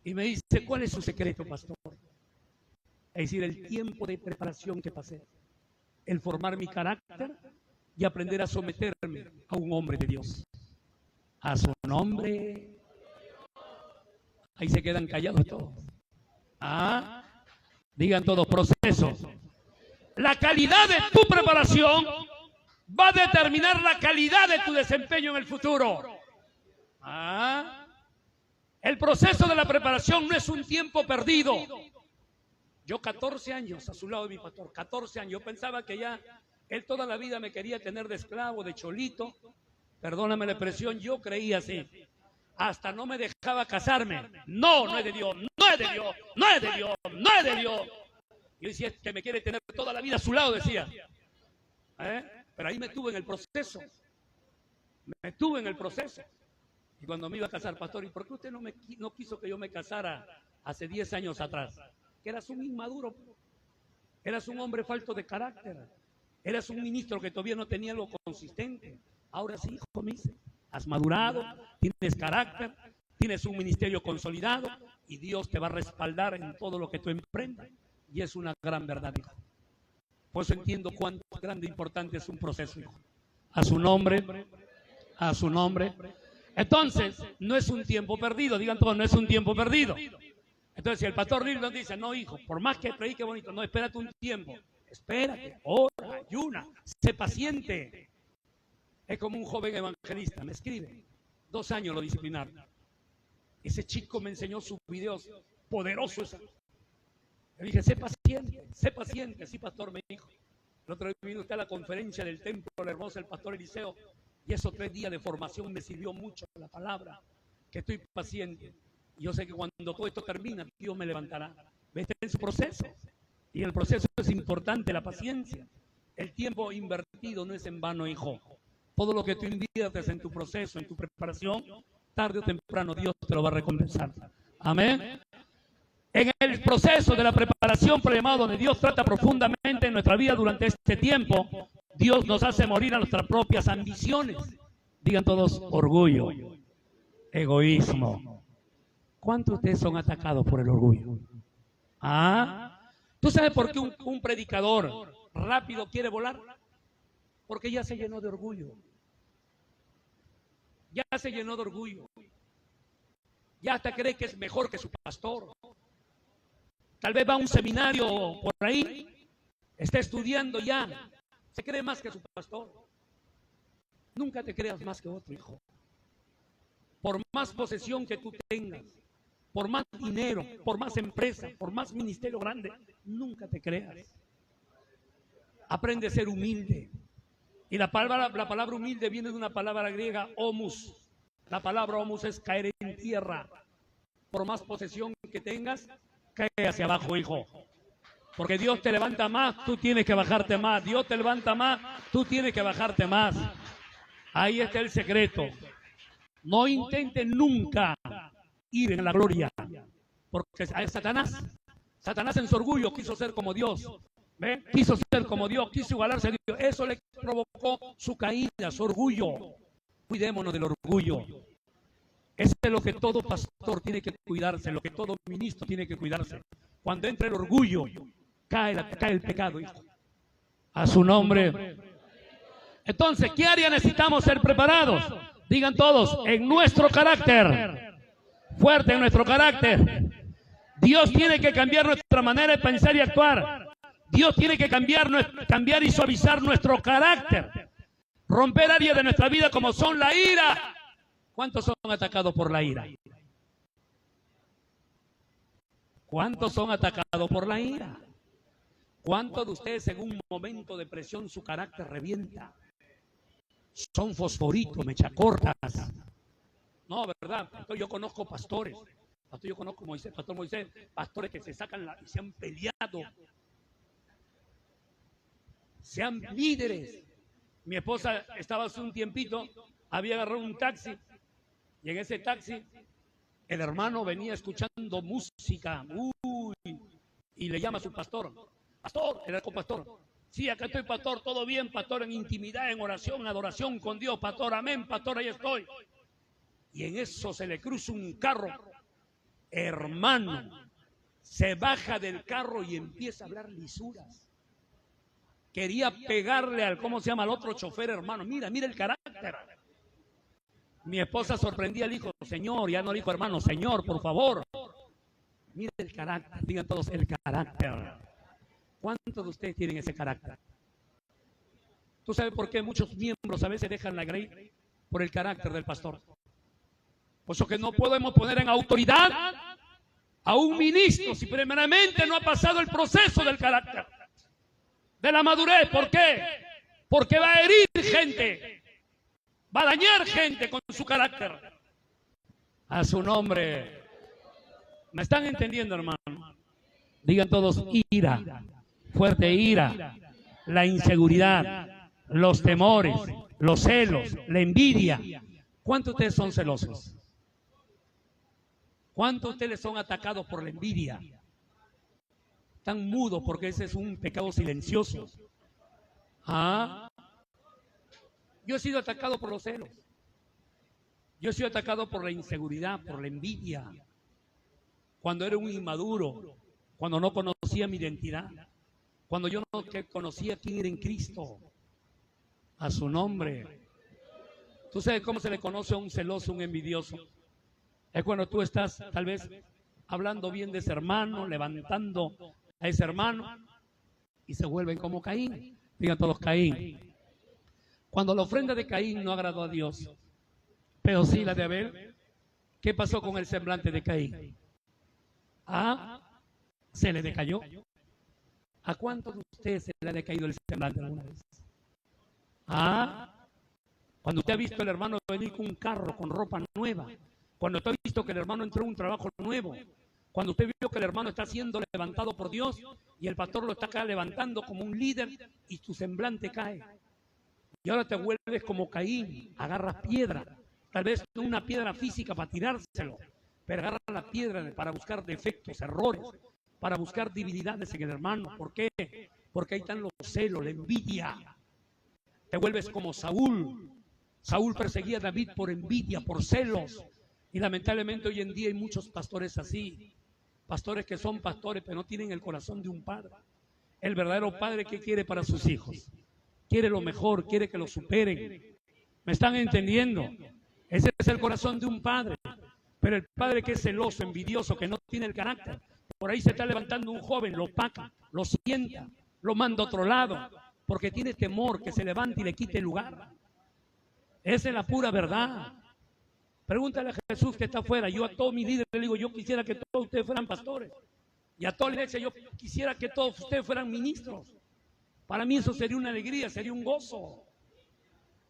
Y me dice, ¿cuál es su secreto, pastor? Es decir, el tiempo de preparación que pasé. El formar mi carácter y aprender a someterme a un hombre de Dios. A su nombre. Ahí se quedan callados todos. Digan todos, proceso. La calidad de tu preparación va a determinar la calidad de tu desempeño en el futuro. El proceso de la preparación no es un tiempo perdido. Yo 14 años a su lado de mi pastor, 14 años. Yo pensaba que ya él toda la vida me quería tener de esclavo, de cholito. Perdóname la expresión, yo creía así. Hasta no me dejaba casarme. No es de Dios, no es de Dios, no es de Dios, no es de Dios. Yo decía que me quiere tener toda la vida a su lado, decía. Pero ahí me tuve en el proceso. Me tuve en el proceso. Y cuando me iba a casar, pastor, ¿y por qué usted no quiso que yo me casara hace 10 años atrás? Que eras un inmaduro, eras un hombre falto de carácter, eras un ministro que todavía no tenía algo consistente. Ahora sí, hijo, me dice, has madurado, tienes carácter, tienes un ministerio consolidado y Dios te va a respaldar en todo lo que tú emprendas. Y es una gran verdad, hijo. Por eso entiendo cuánto grande e importante es un proceso, hijo. A su nombre, a su nombre. Entonces, no es un tiempo perdido, digan todos, no es un tiempo perdido. Entonces, si el pastor Lil nos dice, no, hijo, por más que predique bonito, no, espérate un tiempo, espérate, ora, ayuna, sé paciente. Es como un joven evangelista, me escribe, 2 años lo disciplinaron. Ese chico me enseñó sus videos poderosos. Le dije, sé paciente, sí, pastor, me dijo. El otro día vino usted a la conferencia del templo, la hermosa, el pastor Eliseo, y esos 3 días de formación me sirvió mucho la palabra, que estoy paciente. Y yo sé que cuando todo esto termina, Dios me levantará. ¿Ves? En su proceso. Y el proceso es importante, la paciencia. El tiempo invertido no es en vano, hijo. Todo lo que tú inviertes en tu proceso, en tu preparación, tarde o temprano Dios te lo va a recompensar. Amén. En el proceso de la preparación para el llamado, donde Dios trata profundamente en nuestra vida durante este tiempo, Dios nos hace morir a nuestras propias ambiciones. Digan todos, orgullo, egoísmo. ¿Cuántos de ustedes son atacados por el orgullo? ¿Tú sabes por qué un predicador rápido quiere volar? Porque ya se llenó de orgullo. Ya se llenó de orgullo. Ya hasta cree que es mejor que su pastor. Tal vez va a un seminario por ahí, está estudiando ya, se cree más que su pastor. Nunca te creas más que otro, hijo. Por más posesión que tú tengas, por más dinero, por más empresa, por más ministerio grande, nunca te creas. Aprende a ser humilde. Y la palabra humilde viene de una palabra griega, homus. La palabra homus es caer en tierra. Por más posesión que tengas, cae hacia abajo, hijo. Porque Dios te levanta más, tú tienes que bajarte más. Dios te levanta más, tú tienes que bajarte más. Ahí está el secreto. No intentes nunca ir en la gloria. Porque a Satanás en su orgullo quiso ser como Dios. ¿Ve? Quiso ser como Dios, quiso igualarse a Dios. Eso le provocó su caída, su orgullo. Cuidémonos del orgullo. Eso es lo que todo pastor tiene que cuidarse, lo que todo ministro tiene que cuidarse. Cuando entra el orgullo, cae el pecado, hijo. A su nombre. Entonces, ¿qué área necesitamos ser preparados? Digan todos, en nuestro carácter. Fuerte en nuestro carácter. Dios tiene que cambiar nuestra manera de pensar y actuar. Dios tiene que cambiar y suavizar nuestro carácter. Romper áreas de nuestra vida como son la ira. ¿Cuántos son atacados por la ira? ¿Cuántos son atacados por la ira? ¿Cuántos de ustedes en un momento de presión su carácter revienta? Son fosforitos, mechacortas. No, ¿verdad? Pastor, yo conozco pastores. Pastor, yo conozco Pastor Moisés, pastores que se sacan y se han peleado. Sean líderes. Mi esposa estaba hace un tiempito, había agarrado un taxi y en ese taxi el hermano venía escuchando música, y le llama a su pastor. Pastor, era el copastor. Sí, acá estoy, pastor, todo bien, pastor, en intimidad, en oración, adoración con Dios, pastor, amén, pastor, ahí estoy. Y en eso se le cruza un carro. Hermano, se baja del carro y empieza a hablar lisuras. Quería pegarle al, ¿cómo se llama?, al otro chofer, hermano. Mira el carácter. Mi esposa sorprendía al hijo, Señor, ya no le dijo hermano, Señor, por favor. Mira el carácter, digan todos, el carácter. ¿Cuántos de ustedes tienen ese carácter? ¿Tú sabes por qué muchos miembros a veces dejan la grey? Por el carácter del pastor. Por eso que no podemos poner en autoridad a un ministro si primeramente no ha pasado el proceso del carácter, de la madurez. ¿Por qué? Porque va a herir gente, va a dañar gente con su carácter. A su nombre. ¿Me están entendiendo, hermano? Digan todos, ira, fuerte ira, la inseguridad, los temores, los celos, la envidia. ¿Cuántos de ustedes son celosos? ¿Cuántos de ustedes son atacados por la envidia? Están mudos porque ese es un pecado silencioso. Yo he sido atacado por los celos. Yo he sido atacado por la inseguridad, por la envidia. Cuando era un inmaduro, cuando no conocía mi identidad, cuando yo no conocía quién era en Cristo. A su nombre. ¿Tú sabes cómo se le conoce a un celoso, un envidioso? Es cuando tú estás tal vez hablando bien de ese hermano, levantando a ese hermano y se vuelven como Caín. Digan todos Caín. Cuando la ofrenda de Caín no agradó a Dios, pero sí la de Abel, ¿qué pasó con el semblante de Caín? Se le decayó. ¿A cuántos de ustedes se le ha decaído el semblante alguna vez? Cuando usted ha visto al hermano venir con un carro, con ropa nueva, cuando usted ha visto que el hermano entró en un trabajo nuevo, cuando usted vio que el hermano está siendo levantado por Dios y el pastor lo está acá levantando como un líder y su semblante cae. Y ahora te vuelves como Caín, agarras piedra, tal vez no una piedra física para tirárselo, pero agarras la piedra para buscar defectos, errores, para buscar debilidades en el hermano. ¿Por qué? Porque ahí están los celos, la envidia. Te vuelves como Saúl. Saúl perseguía a David por envidia, por celos. Y lamentablemente hoy en día hay muchos pastores así. Pastores que son pastores pero no tienen el corazón de un padre. El verdadero padre, ¿qué quiere para sus hijos? Quiere lo mejor, quiere que lo superen. ¿Me están entendiendo? Ese es el corazón de un padre. Pero el padre que es celoso, envidioso, que no tiene el carácter, por ahí se está levantando un joven, lo opaca, lo sienta, lo manda a otro lado, porque tiene temor que se levante y le quite el lugar. Esa es la pura verdad. Pregúntale a Jesús que está afuera. Yo a todos mis líderes le digo, yo quisiera que todos ustedes fueran pastores. Y a toda la iglesia yo quisiera que todos ustedes fueran ministros. Para mí eso sería una alegría, sería un gozo.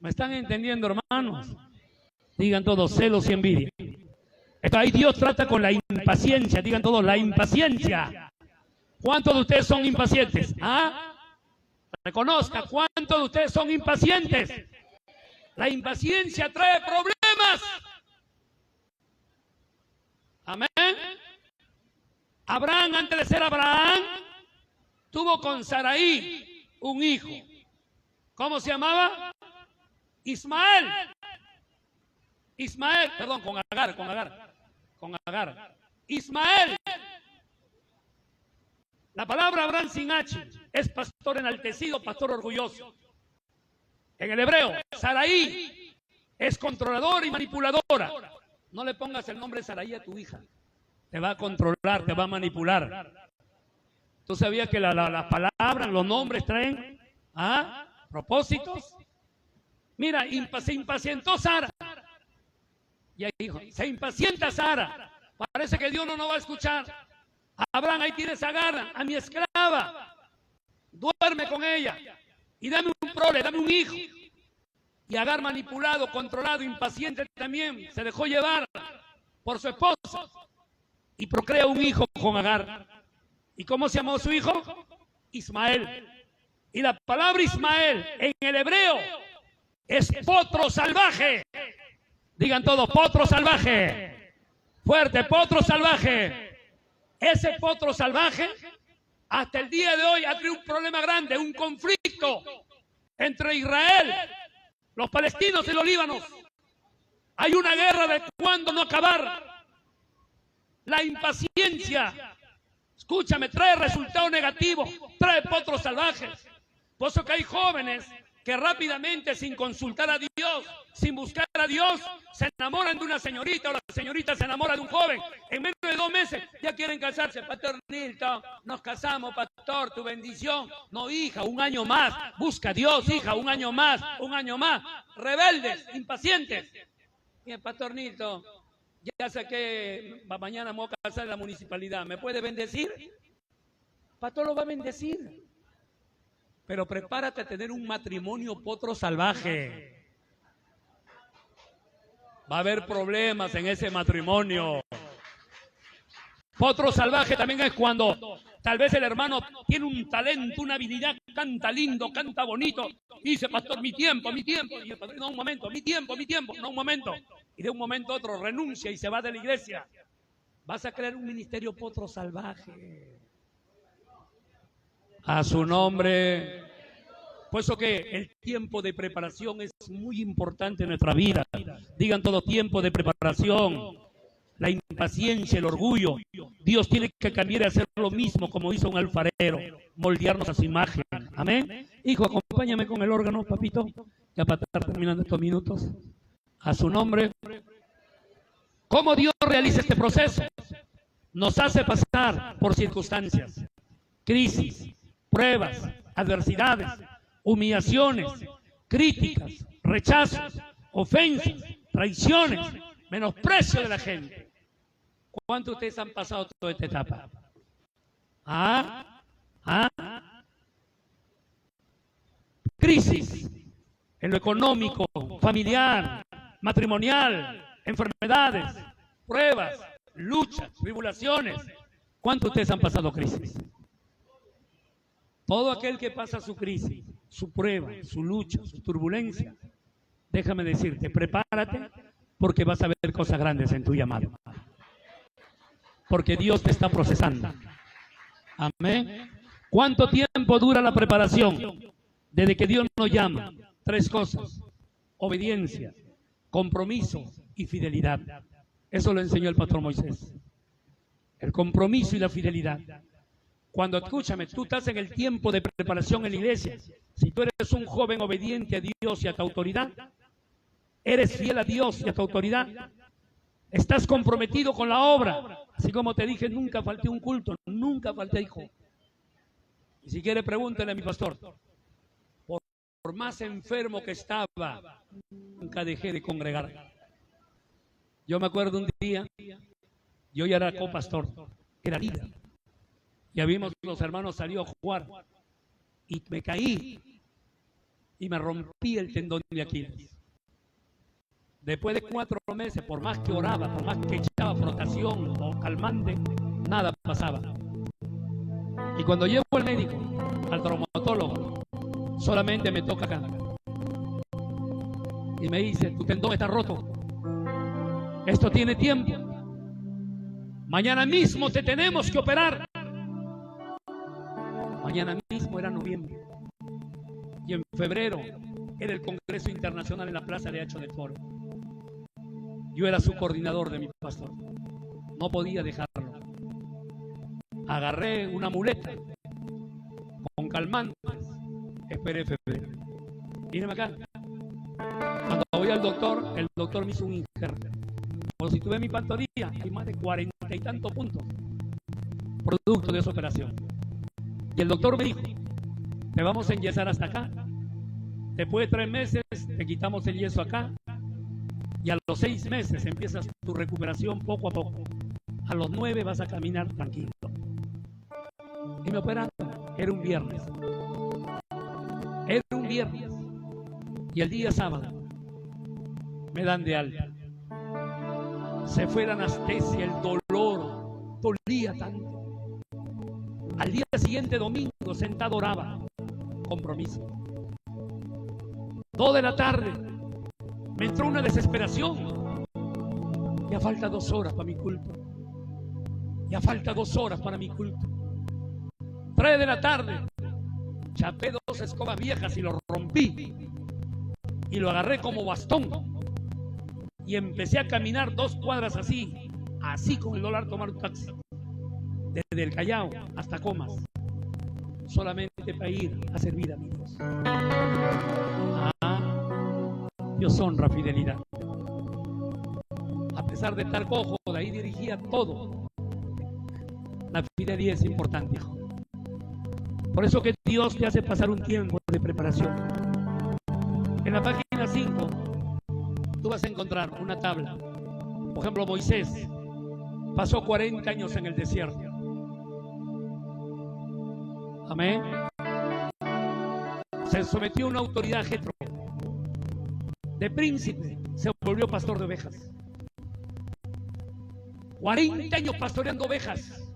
¿Me están entendiendo, hermanos? Digan todos, celos y envidia. Ahí Dios trata con la impaciencia. Digan todos, la impaciencia. ¿Cuántos de ustedes son impacientes? Reconozca, ¿cuántos de ustedes son impacientes? La impaciencia trae problemas. Amén. Abraham, antes de ser Abraham, tuvo con Saraí un hijo. ¿Cómo se llamaba? Ismael. Perdón, con Agar. Ismael. La palabra Abraham sin H es pastor enaltecido, pastor orgulloso. En el hebreo, Saraí es controladora y manipuladora. No le pongas el nombre Saraí a tu hija. Te va a controlar, te va a manipular. ¿Tú sabías que las palabras, los nombres traen propósitos? Mira, se impacientó Sara. Y ahí dijo, se impacienta Sara. Parece que Dios no nos va a escuchar. Abraham, ahí tienes a Agar, a mi esclava. Duerme con ella. Y dame un prole, dame un hijo. Y Agar, manipulado, controlado, impaciente también, se dejó llevar por su esposa. Y procrea un hijo con Agar. ¿Y cómo se llamó su hijo? Ismael. Y la palabra Ismael en el hebreo es potro salvaje. Digan todos, potro salvaje. Fuerte, potro salvaje. Ese potro salvaje, hasta el día de hoy, ha tenido un problema grande, un conflicto entre Israel, los palestinos y los líbanos. Hay una guerra de cuándo no acabar. La impaciencia, escúchame, trae resultados negativos, trae potros salvajes. Por eso que hay jóvenes que rápidamente, sin consultar a Dios, sin buscar a Dios, se enamoran de una señorita o la señorita se enamora de un joven. En menos de 2 meses ya quieren casarse. Pastor Nilton, nos casamos, pastor, tu bendición. No, hija, 1 año más. Busca a Dios, hija, 1 año más, 1 año más. Rebeldes, impacientes. Bien, pastor Nilton, ya saqué, mañana me voy a casar en la municipalidad. ¿Me puede bendecir? Pastor, lo va a bendecir. Pero prepárate a tener un matrimonio potro salvaje. Va a haber problemas en ese matrimonio. Potro salvaje también es cuando tal vez el hermano tiene un talento, una habilidad, canta lindo, canta bonito. Y dice, pastor, mi tiempo. Y el pastor, no, un momento, mi tiempo, no, un momento. Y de un momento a otro renuncia y se va de la iglesia. Vas a crear un ministerio potro salvaje. A su nombre. Por eso que el tiempo de preparación es muy importante en nuestra vida. Digan todo, tiempo de preparación. La impaciencia, el orgullo. Dios tiene que cambiar y hacer lo mismo como hizo un alfarero. Moldearnos a su imagen. Amén. Hijo, acompáñame con el órgano, papito. Ya para estar terminando estos minutos. A su nombre. ¿Cómo Dios realiza este proceso? Nos hace pasar por circunstancias, crisis, pruebas, adversidades, humillaciones, críticas, rechazos, ofensas, traiciones, menosprecio de la gente. ¿Cuántos de ustedes han pasado toda esta etapa? Crisis en lo económico, familiar, matrimonial, enfermedades, pruebas, luchas, tribulaciones. ¿Cuántos de ustedes han pasado crisis? Todo aquel que pasa su crisis, su prueba, su lucha, su turbulencia, déjame decirte, prepárate porque vas a ver cosas grandes en tu llamado. Porque Dios te está procesando. Amén. ¿Cuánto tiempo dura la preparación? Desde que Dios nos llama. 3 cosas. Obediencia, compromiso y fidelidad. Eso lo enseñó el pastor Moisés. El compromiso y la fidelidad. Cuando, escúchame, tú estás en el tiempo de preparación en la iglesia, si tú eres un joven obediente a Dios y a tu autoridad, eres fiel a Dios y a tu autoridad, estás comprometido con la obra, así como te dije, nunca falté un culto, nunca falté, hijo. Y si quiere, pregúntale a mi pastor, por más enfermo que estaba, nunca dejé de congregar. Yo me acuerdo un día, yo ya era copastor, era líder. Ya vimos los hermanos salió a jugar y me caí y me rompí el tendón de Aquiles. Después de 4 meses, por más que oraba, por más que echaba frotación o calmante, nada pasaba. Y cuando llevo al médico, al traumatólogo, solamente me toca acá. Y me dice, tu tendón está roto. Esto tiene tiempo. Mañana mismo te tenemos que operar. Mañana mismo era noviembre. Y en febrero era el Congreso Internacional en la Plaza de Hacho del Foro. Yo era su coordinador de mi pastor. No podía dejarlo. Agarré una muleta con calmantes. Esperé febrero. Mírame acá. Cuando voy al doctor, el doctor me hizo un injerto. Por si tuve mi pantorrilla, hay más de 40 y tantos puntos producto de esa operación. Y el doctor me dijo, te vamos a enyesar hasta acá. Después de 3 meses te quitamos el yeso acá. Y a los 6 meses empiezas tu recuperación poco a poco. A los 9 vas a caminar tranquilo. Y me operaron. Era un viernes. Era un viernes. Y el día sábado me dan de alta. Se fue la anestesia, el dolor. Dolía tanto. Al día siguiente, domingo, sentado oraba. Compromiso. 2 de la tarde. Me entró una desesperación. Ya falta 2 horas para mi culto. Ya falta 2 horas para mi culto. 3 de la tarde. Chapé 2 escobas viejas y lo rompí. Y lo agarré como bastón. Y empecé a caminar 2 cuadras así. Así con el dólar tomar un taxi. Desde el Callao hasta Comas. Solamente para ir a servir a mi Dios. Dios honra fidelidad. A pesar de estar cojo, de ahí dirigía todo. La fidelidad es importante, hijo. Por eso que Dios te hace pasar un tiempo de preparación. En la página 5, tú vas a encontrar una tabla. Por ejemplo, Moisés pasó 40 años en el desierto. Amén. Se sometió a una autoridad Jetro. De príncipe se volvió pastor de ovejas. 40 años pastoreando ovejas.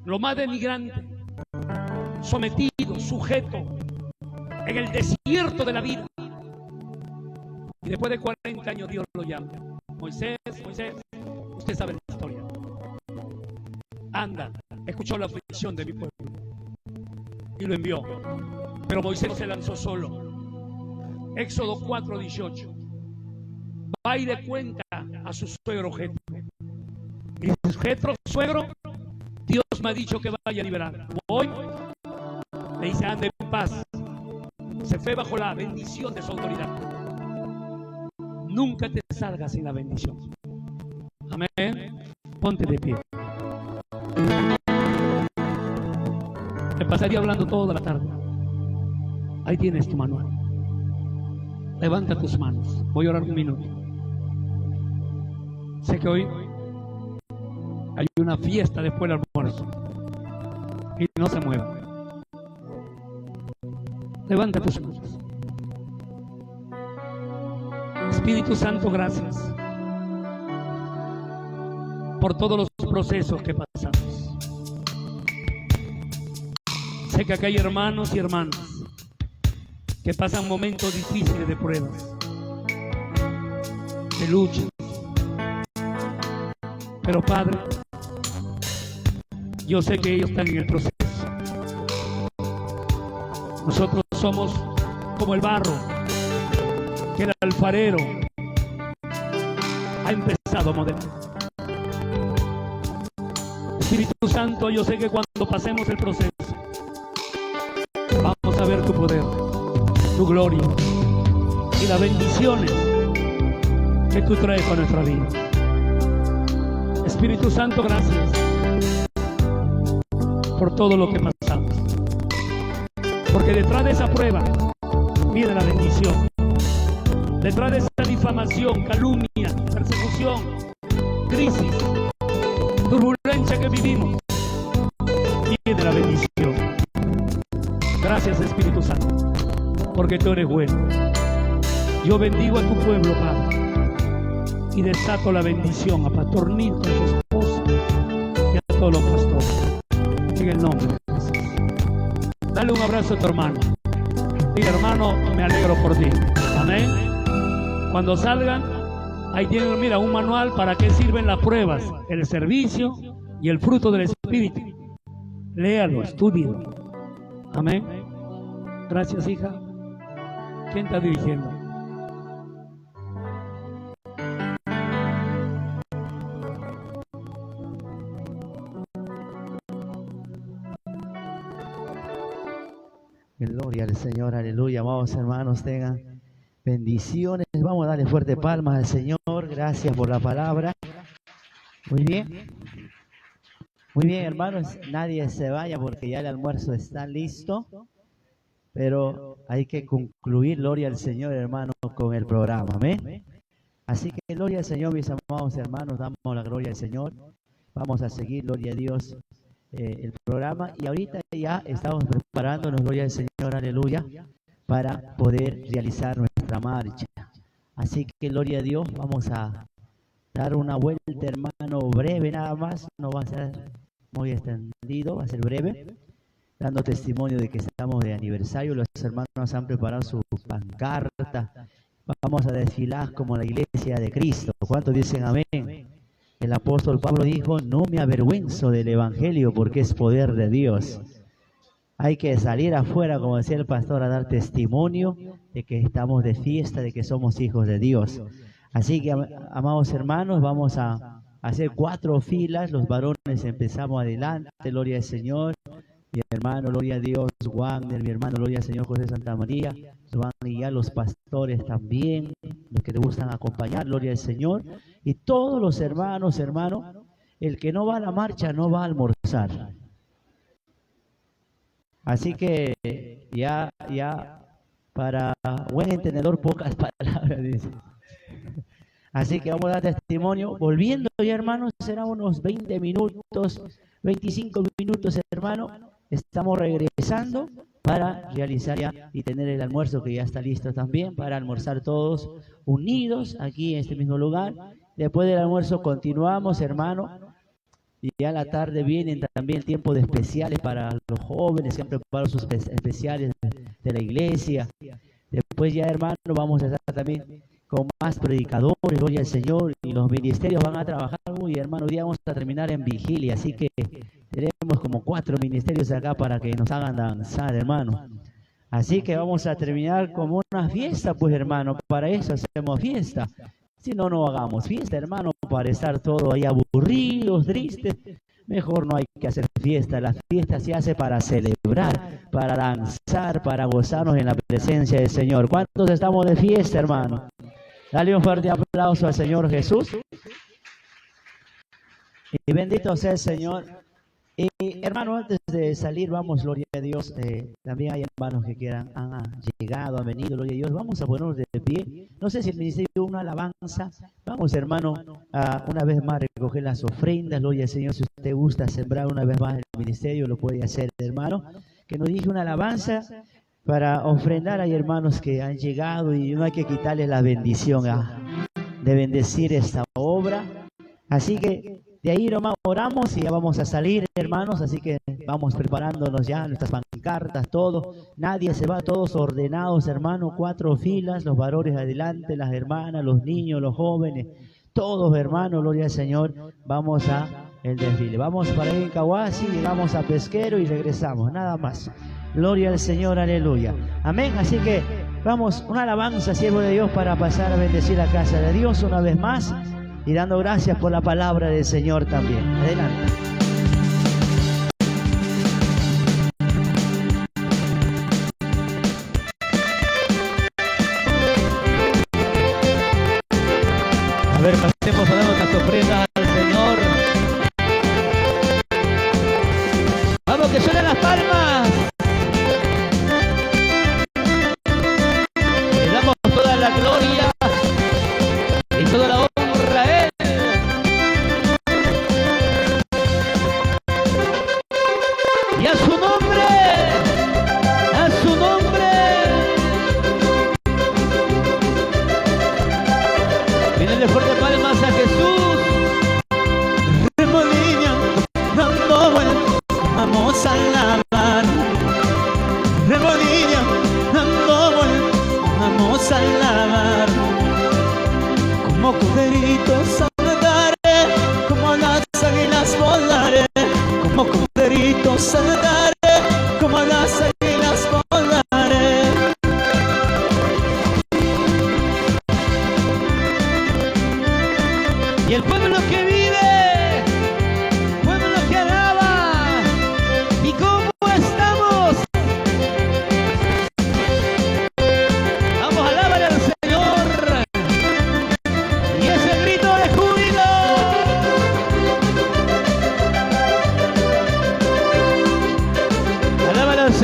Lo más denigrante. Sometido, sujeto, en el desierto de la vida. Y después de 40 años Dios lo llama. Moisés, usted sabe la historia. Anda, escuchó la aflicción de mi pueblo. Y lo envió. Pero Moisés se lanzó solo. Éxodo 4:18. Va y le cuenta a su suegro Jetro. Y dice, Jetro, suegro, Dios me ha dicho que vaya a liberar. Voy. Le dice, ande en paz. Se fue bajo la bendición de su autoridad. Nunca te salgas sin la bendición. Amén. Ponte de pie. Me pasaría hablando toda la tarde. Ahí tienes tu manual. Levanta tus manos. Voy a orar un minuto. Sé que hoy hay una fiesta después del almuerzo. Y no se mueva. Levanta tus manos. Espíritu Santo, gracias por todos los procesos que pasamos. Sé que acá hay hermanos y hermanas que pasan momentos difíciles de pruebas, de lucha. Pero Padre, yo sé que ellos están en el proceso. Nosotros somos como el barro que el alfarero ha empezado a modelar. Espíritu Santo, yo sé que cuando pasemos el proceso vamos a ver tu poder, tu gloria y las bendiciones que tú traes para nuestra vida. Espíritu Santo, gracias por todo lo que pasamos, porque detrás de esa prueba viene la bendición. Detrás de esa difamación, calumnia, persecución, crisis, turbulencia que vivimos, viene la bendición. Gracias, Espíritu Santo, porque tú eres bueno. Yo bendigo a tu pueblo, Padre, y desato la bendición a Pastor Nilton, a su esposa y a todos los pastores, en el nombre de Jesús. Dale un abrazo a tu hermano. Dile, hermano, me alegro por ti. Amén. Cuando salgan, ahí tienen, mira, un manual para qué sirven las pruebas, el servicio y el fruto del Espíritu. Léalo, estúdialo. Amén. Gracias, hija. ¿Quién está dirigiendo? Gloria al Señor, aleluya. Amados hermanos, tengan bendiciones. Vamos a darle fuerte palmas al Señor. Gracias por la palabra. Muy bien. Muy bien, hermanos, nadie se vaya porque ya el almuerzo está listo, pero hay que concluir, gloria al Señor, hermano, con el programa, amén. Así que gloria al Señor, mis amados hermanos, damos la gloria al Señor. Vamos a seguir, gloria a Dios, el programa. Y ahorita ya estamos preparándonos, gloria al Señor, aleluya, para poder realizar nuestra marcha. Así que gloria a Dios, vamos a dar una vuelta, hermano, breve nada más, no va a ser muy extendido, va a ser breve, dando testimonio de que estamos de aniversario. Los hermanos han preparado su pancarta. Vamos a desfilar como la iglesia de Cristo. ¿Cuántos dicen amén? El apóstol Pablo dijo, no me avergüenzo del evangelio porque es poder de Dios. Hay que salir afuera, como decía el pastor, a dar testimonio de que estamos de fiesta, de que somos hijos de Dios. Así que, amados hermanos, vamos a hacer 4 filas. Los varones empezamos adelante, gloria al Señor. Mi hermano, gloria a Dios, Wagner, mi hermano, gloria al Señor, José Santa María. Nos van a guiar los pastores también, los que les gustan acompañar, gloria al Señor. Y todos los hermanos, el que no va a la marcha no va a almorzar. Así que ya, para buen entendedor, pocas palabras, dice. Así que vamos a dar testimonio. Volviendo ya, hermanos, será unos 20 minutos, 25 minutos, hermano. Estamos regresando para realizar ya y tener el almuerzo que ya está listo también, para almorzar todos unidos aquí en este mismo lugar. Después del almuerzo continuamos, hermano. Y ya a la tarde vienen también tiempos de especiales para los jóvenes que han preparado sus especiales de la iglesia. Después ya, hermano, vamos a estar también con más predicadores, gloria al Señor, y los ministerios van a trabajar muy, hermano. Hoy día vamos a terminar en vigilia, así que tenemos como 4 ministerios acá para que nos hagan danzar, hermano. Así que vamos a terminar como una fiesta, pues, hermano. Para eso hacemos fiesta. Si no, no hagamos fiesta, hermano, para estar todos ahí aburridos, tristes. Mejor no hay que hacer fiesta. La fiesta se hace para celebrar, para danzar, para gozarnos en la presencia del Señor. ¿Cuántos estamos de fiesta, hermano? Dale un fuerte aplauso al Señor Jesús. Y bendito sea el Señor. Y hermano, antes de salir, vamos, gloria a Dios. También hay hermanos que han llegado, han venido, gloria a Dios. Vamos a ponernos de pie. No sé si el ministerio una alabanza. Vamos, hermano, a una vez más recoger las ofrendas, gloria al Señor. Si usted gusta sembrar una vez más el ministerio, lo puede hacer, hermano. Que nos dije una alabanza para ofrendar. Hay hermanos que han llegado y no hay que quitarles la bendición de bendecir esta obra. Así que de ahí nomás oramos y ya vamos a salir, hermanos. Así que vamos preparándonos ya, nuestras pancartas, todo. Nadie se va, todos ordenados, hermanos. 4 filas, los varones adelante, las hermanas, los niños, los jóvenes. Todos, hermanos, gloria al Señor. Vamos a el desfile. Vamos para ir en Cahuasi, llegamos a Pesquero y regresamos, nada más. Gloria al Señor, aleluya. Amén. Así que vamos, una alabanza, siervo de Dios, para pasar a bendecir la casa de Dios una vez más. Y dando gracias por la palabra del Señor también. Adelante. A ver, pasemos a dar nuestras ofrendas al Señor. Vamos, que suenan las palmas. Le damos toda la gloria y toda la honra a Él.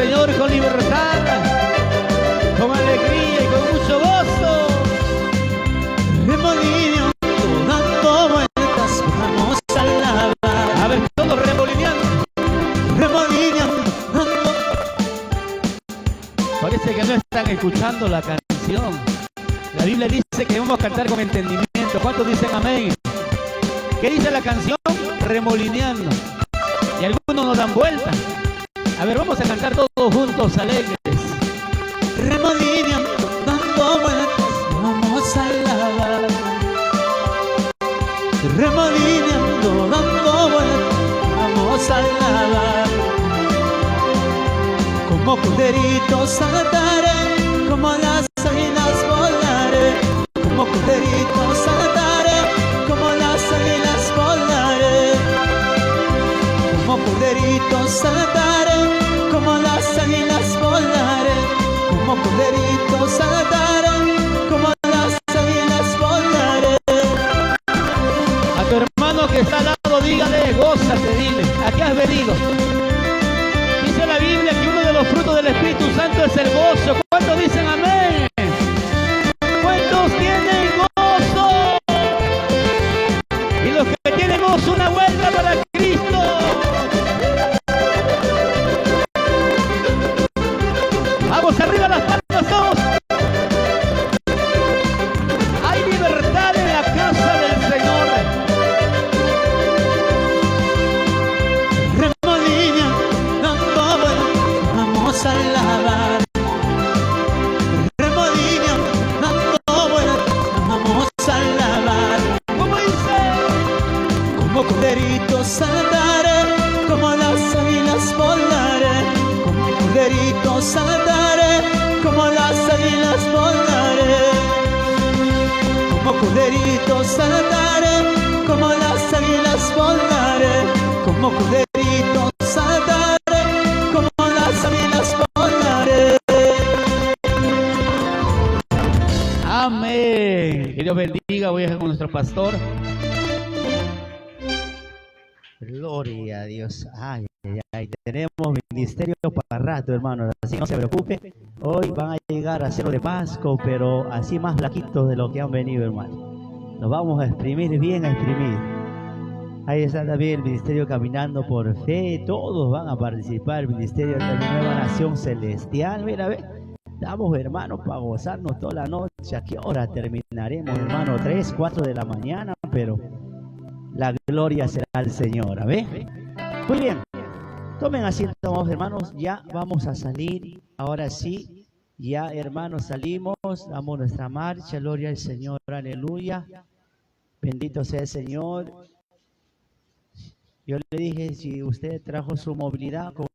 Señor con libertad, con alegría y con mucho gozo. Remolineando, dando vueltas, vamos a alabar. A ver, todos remolineando, remolineando, dando. Parece que no están escuchando la canción. La Biblia dice que vamos a cantar con entendimiento. ¿Cuántos dicen amén? ¿Qué dice la canción? Remolineando. Y algunos nos dan vuelta. A ver, vamos a cantar todos juntos, alegres. Remolineando, dando vueltas, vamos a alabar. Remolineando, dando vueltas, vamos a alabar. Como corderitos saltaré, como las águilas volaré. Como corderitos saltaré, como las águilas volaré. Como corderitos saltaré, como las águilas volaré. Como corderitos saltaré, como las águilas volaré. A tu hermano que está al lado, dígale, gózate, dile, ¿a qué has venido? Dice la Biblia que uno de los frutos del Espíritu Santo es el gozo. ¿Cuántos dicen amén? ¿Cuántos tienen gozo? Y los que tienen gozo, una vuelta para Cristo. Vamos arriba las palmas todos. Hay libertad en la casa del Señor. Remolineando, vamos a alabar. Remolineando, vamos a alabar. ¿Cómo dice? Como corderitos saltaré, como las águilas volaré. Como corderitos saltaré, como las águilas volaré. Como corderitos saltaré, como las águilas volaré. Como corderitos saltaré, como las águilas volaré. Amén. Que Dios bendiga. Voy a dejar con nuestro pastor. Gloria a Dios. Ay, ay, ay. Tenemos ministerio para rato, hermanos. Así no se preocupe. Hoy van a llegar a Cerro de Pasco, pero así más flaquitos de lo que han venido, hermano. Nos vamos a exprimir bien, a exprimir. Ahí está también el ministerio Caminando por Fe. Todos van a participar. El ministerio de la Nueva Nación Celestial. Mira, ve. Estamos, hermanos, para gozarnos toda la noche. ¿A qué hora terminaremos, hermano? 3, 4 de la mañana, pero la gloria será al Señor. A ver. Muy bien. Tomen asiento, hermanos. Ya vamos a salir. Ahora sí. Ya, hermanos, salimos. Damos nuestra marcha. Gloria al Señor. Aleluya. Bendito sea el Señor. Yo le dije, si usted trajo su movilidad con